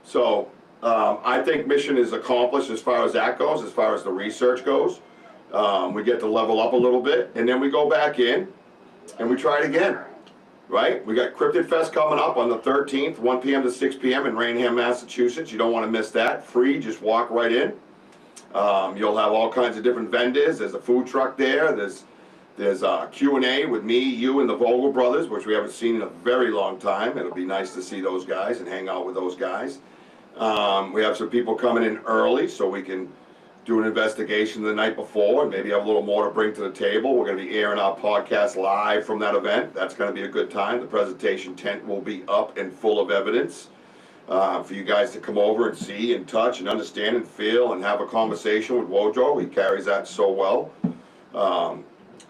So I think mission is accomplished as far as that goes, as far as the research goes. We get to level up a little bit, and then we go back in, and we try it again, right? We got Cryptid Fest coming up on the 13th, 1 p.m. to 6 p.m. in Rainham, Massachusetts. You don't want to miss that. Free, just walk right in. You'll have all kinds of different vendors. There's a food truck there. There's a Q&A with me, you, and the Vogel brothers, which we haven't seen in a very long time. It'll be nice to see those guys and hang out with those guys. We have some people coming in early so we can do an investigation the night before and maybe have a little more to bring to the table. We're going to be airing our podcast live from that event. That's going to be a good time. The presentation tent will be up and full of evidence for you guys to come over and see and touch and understand and feel and have a conversation with WOJO. He carries that so well.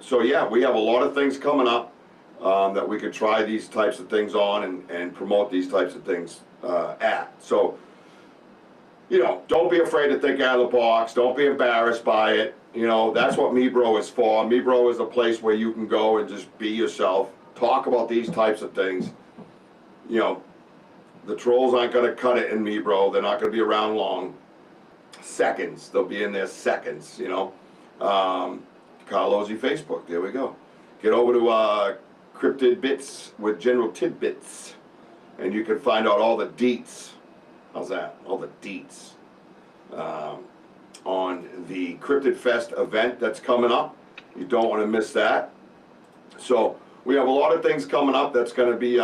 So yeah, we have a lot of things coming up that we could try these types of things on and promote these types of things at. So, you know, don't be afraid to think out of the box. Don't be embarrassed by it. You know, that's what MEBRO is for. MEBRO is a place where you can go and just be yourself. Talk about these types of things. You know, the trolls aren't going to cut it in MEBRO. They're not going to be around long. Seconds. They'll be in there seconds, you know. Carl Ozzy Facebook. There we go. Get over to Cryptid Bits with General Tidbits. and you can find out all the deets. How's that? All the deets on the Cryptid Fest event that's coming up. You don't want to miss that. So we have a lot of things coming up that's going to be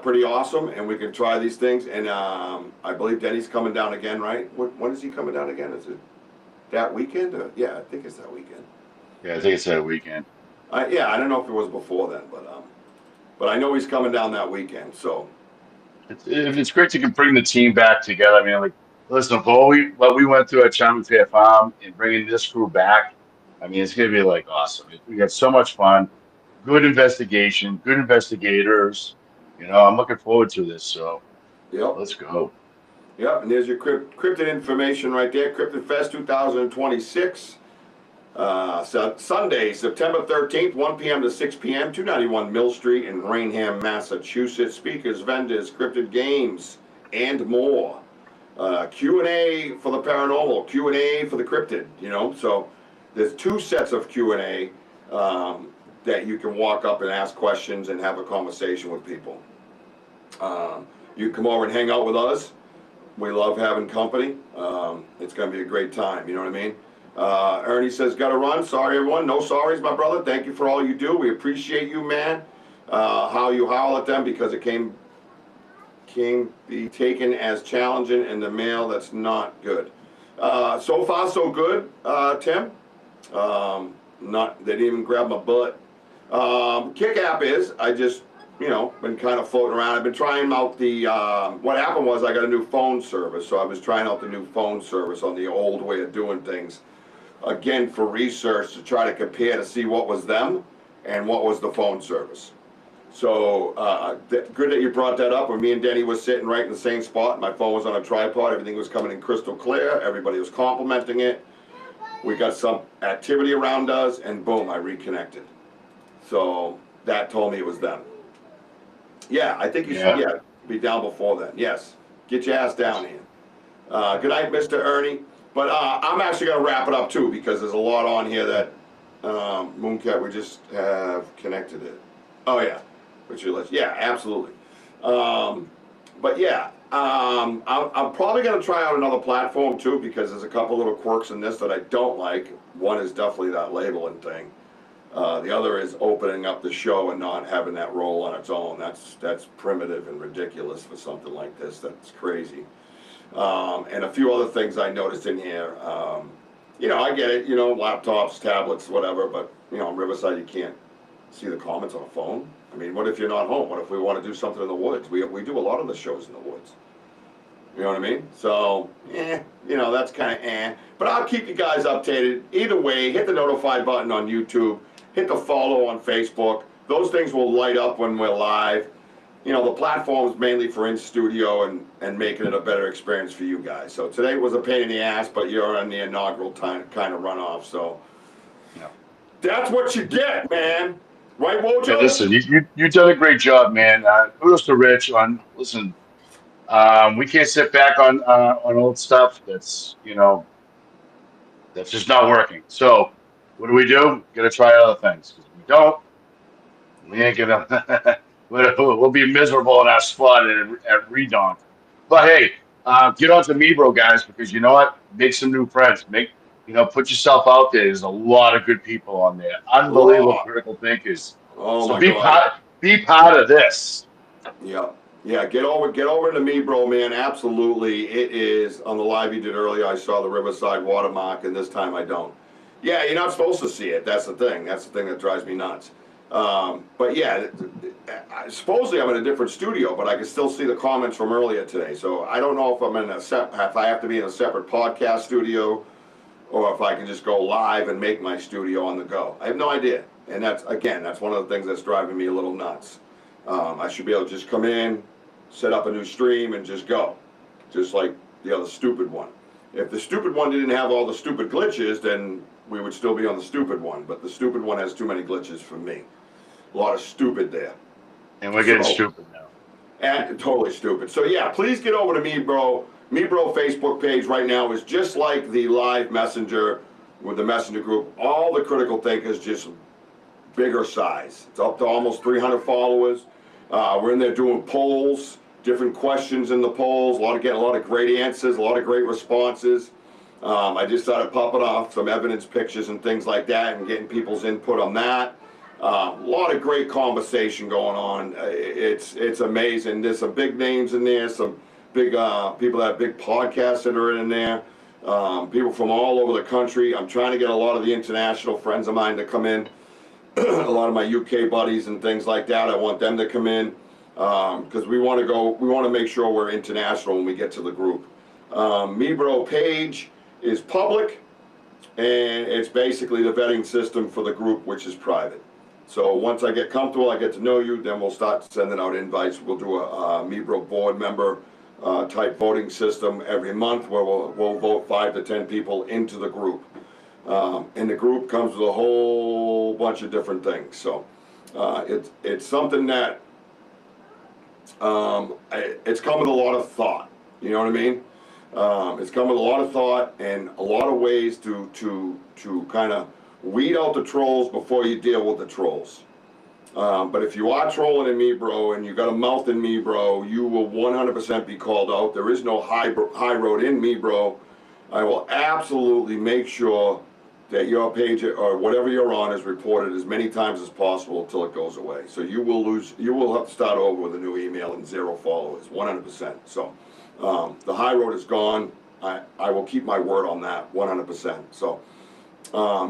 pretty awesome, and we can try these things. And I believe Denny's coming down again, right? When is he coming down again? Is it that weekend? Yeah, I think it's that weekend. Yeah, I think it's that weekend. Yeah, I don't know if it was before then, but I know he's coming down that weekend. So It's great to bring the team back together. I mean, like, listen, for what we went through at Channel Fair Farm and bringing this crew back, I mean, it's going to be like awesome. We had so much fun, good investigation, good investigators. I'm looking forward to this. So yep. Let's go. Yep, and there's your cryptid information right there. Cryptid Fest 2026. Sunday, September 13th, 1 p.m. to 6 p.m., 291 Mill Street in Rainham, Massachusetts. Speakers, vendors, cryptid games, and more. Q&A for the paranormal, Q&A for the cryptid, So there's 2 sets of Q&A that you can walk up and ask questions and have a conversation with people. You come over and hang out with us. We love having company. It's going to be a great time, you know what I mean? Ernie says, gotta run. Sorry, everyone. No sorries, my brother. Thank you for all you do. We appreciate you, man. How you howl at them because it can be taken as challenging in the mail. That's not good. So far, so good, Tim. They didn't even grab my butt. Kick app is, I just, been kind of floating around. I've been trying out the, what happened was I got a new phone service. So I was trying out the new phone service on the old way of doing things. Again, for research to try to compare to see what was them and what was the phone service. So good that you brought that up. When me and Denny was sitting right in the same spot, my phone was on a tripod, everything was coming in crystal clear, everybody was complimenting it. We got some activity around us, and boom, I reconnected. So that told me it was them. Yeah, I think you should be down before then. Yes, get your ass down here. Good night, Mr. Ernie. But I'm actually going to wrap it up, too, because there's a lot on here that Mooncat, we just have connected it. Oh, yeah. Yeah, absolutely. But, yeah, I'm probably going to try out another platform, too, because there's a couple little quirks in this that I don't like. One is definitely that labeling thing. The other is opening up the show and not having that roll on its own. That's primitive and ridiculous for something like this. That's crazy. And a few other things I noticed in here. I get it, laptops, tablets, whatever, but, on Riverside you can't see the comments on a phone. I mean, what if you're not home? What if we want to do something in the woods? We do a lot of the shows in the woods. You know what I mean? So, that's kind of But I'll keep you guys updated. Either way, hit the notify button on YouTube. Hit the follow on Facebook. Those things will light up when we're live. The platform's mainly for in studio and making it a better experience for you guys. So today was a pain in the ass, but you're on the inaugural kind of runoff. So that's what you get, man. Right, WOJO? Yeah, listen, you've done a great job, man. Kudos to Rich on, listen, we can't sit back on old stuff that's, that's just not working. So what do? Got to try other things. Because if we don't, we ain't going to... We'll be miserable in our spot at Redonk. But hey, get on to MEBRO, guys, because you know what? Make some new friends. Put yourself out there. There's a lot of good people on there. Unbelievable critical thinkers. Oh, so my be God. Be part of this. Yeah. Yeah, get over to MEBRO, man. Absolutely. It is, on the live you did earlier, I saw the Riverside watermark, and this time I don't. Yeah, you're not supposed to see it. That's the thing. That's the thing that drives me nuts. But yeah, supposedly I'm in a different studio, but I can still see the comments from earlier today. So I don't know if I'm if I have to be in a separate podcast studio, or if I can just go live and make my studio on the go. I have no idea. And that's one of the things that's driving me a little nuts. I should be able to just come in, set up a new stream, and just go. Just like the other stupid one. If the stupid one didn't have all the stupid glitches, then we would still be on the stupid one. But the stupid one has too many glitches for me. A lot of stupid there. And we're getting stupid now. And totally stupid. So yeah, please get over to MEBRO. MEBRO Facebook page right now is just like the live messenger with the messenger group. All the critical thinkers, just bigger size. It's up to almost 300 followers. We're in there doing polls. different questions in the polls, getting a lot of great answers, a lot of great responses. I just started popping off some evidence pictures and things like that and getting people's input on that. A lot of great conversation going on. It's amazing. There's some big names in there, some big people that have big podcasts that are in there. People from all over the country. I'm trying to get a lot of the international friends of mine to come in. A lot of my UK buddies and things like that. I want them to come in because we want to make sure we're international when we get to the group. MEBRO page is public, and it's basically the vetting system for the group, which is private. So once I get comfortable, I get to know you, then we'll start sending out invites. We'll do a MEBRO board member type voting system every month where we'll vote 5 to 10 people into the group. And the group comes with a whole bunch of different things. So it's something that it's come with a lot of thought. You know what I mean? It's come with a lot of thought and a lot of ways to kind of weed out the trolls before you deal with the trolls. But if you are trolling in MEBRO and you got a mouth in MEBRO, you will 100% be called out. There is no high road in MEBRO. I will absolutely make sure that your page or whatever you're on is reported as many times as possible until it goes away. So you will have to start over with a new email and 0 followers, 100%. So the high road is gone. I will keep my word on that 100%. So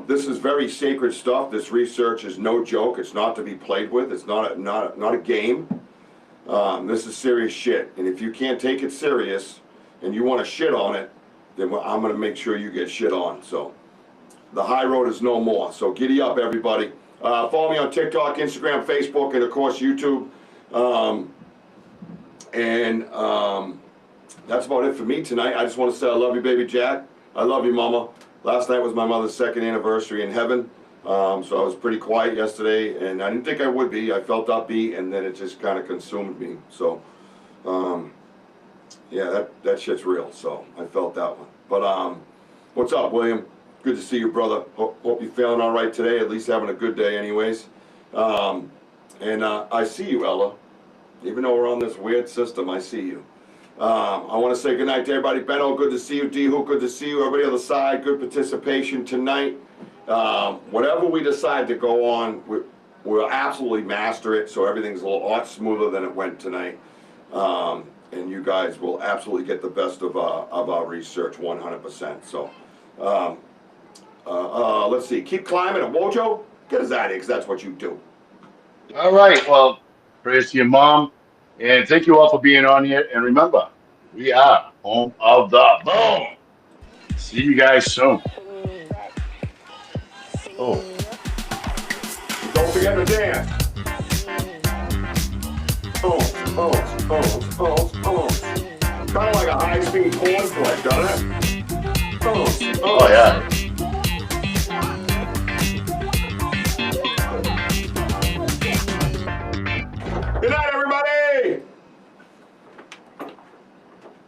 this is very sacred stuff. This research is no joke. It's not to be played with. It's not a game. This is serious shit. And if you can't take it serious and you want to shit on it, then I'm going to make sure you get shit on. So the high road is no more. So giddy up, everybody. Follow me on TikTok, Instagram, Facebook, and of course YouTube. That's about it for me tonight. I just want to say I love you, baby Jack. I love you, Mama. Last night was my mother's 2nd anniversary in heaven. So I was pretty quiet yesterday, and I didn't think I would be. I felt upbeat, and then it just kind of consumed me. So, yeah, that shit's real. So I felt that one. But what's up, William? Good to see you, brother. Hope you're feeling all right today. At least having a good day, anyways. I see you, Ella. Even though we're on this weird system, I see you. I want to say good night to everybody. Benno, good to see you. D-Hook, good to see you. Everybody on the side, good participation tonight. Whatever we decide to go on, we'll absolutely master it, so everything's a lot smoother than it went tonight. And you guys will absolutely get the best of our research 100%. So, let's see. Keep climbing at WOJO. Get us out of here, because that's what you do. All right. Well, praise to your mom. And thank you all for being on here. And remember, we are home of the boom. See you guys soon. Oh. Don't forget to dance. Kind of like a high-speed porn flick, doesn't it? Oh, yeah.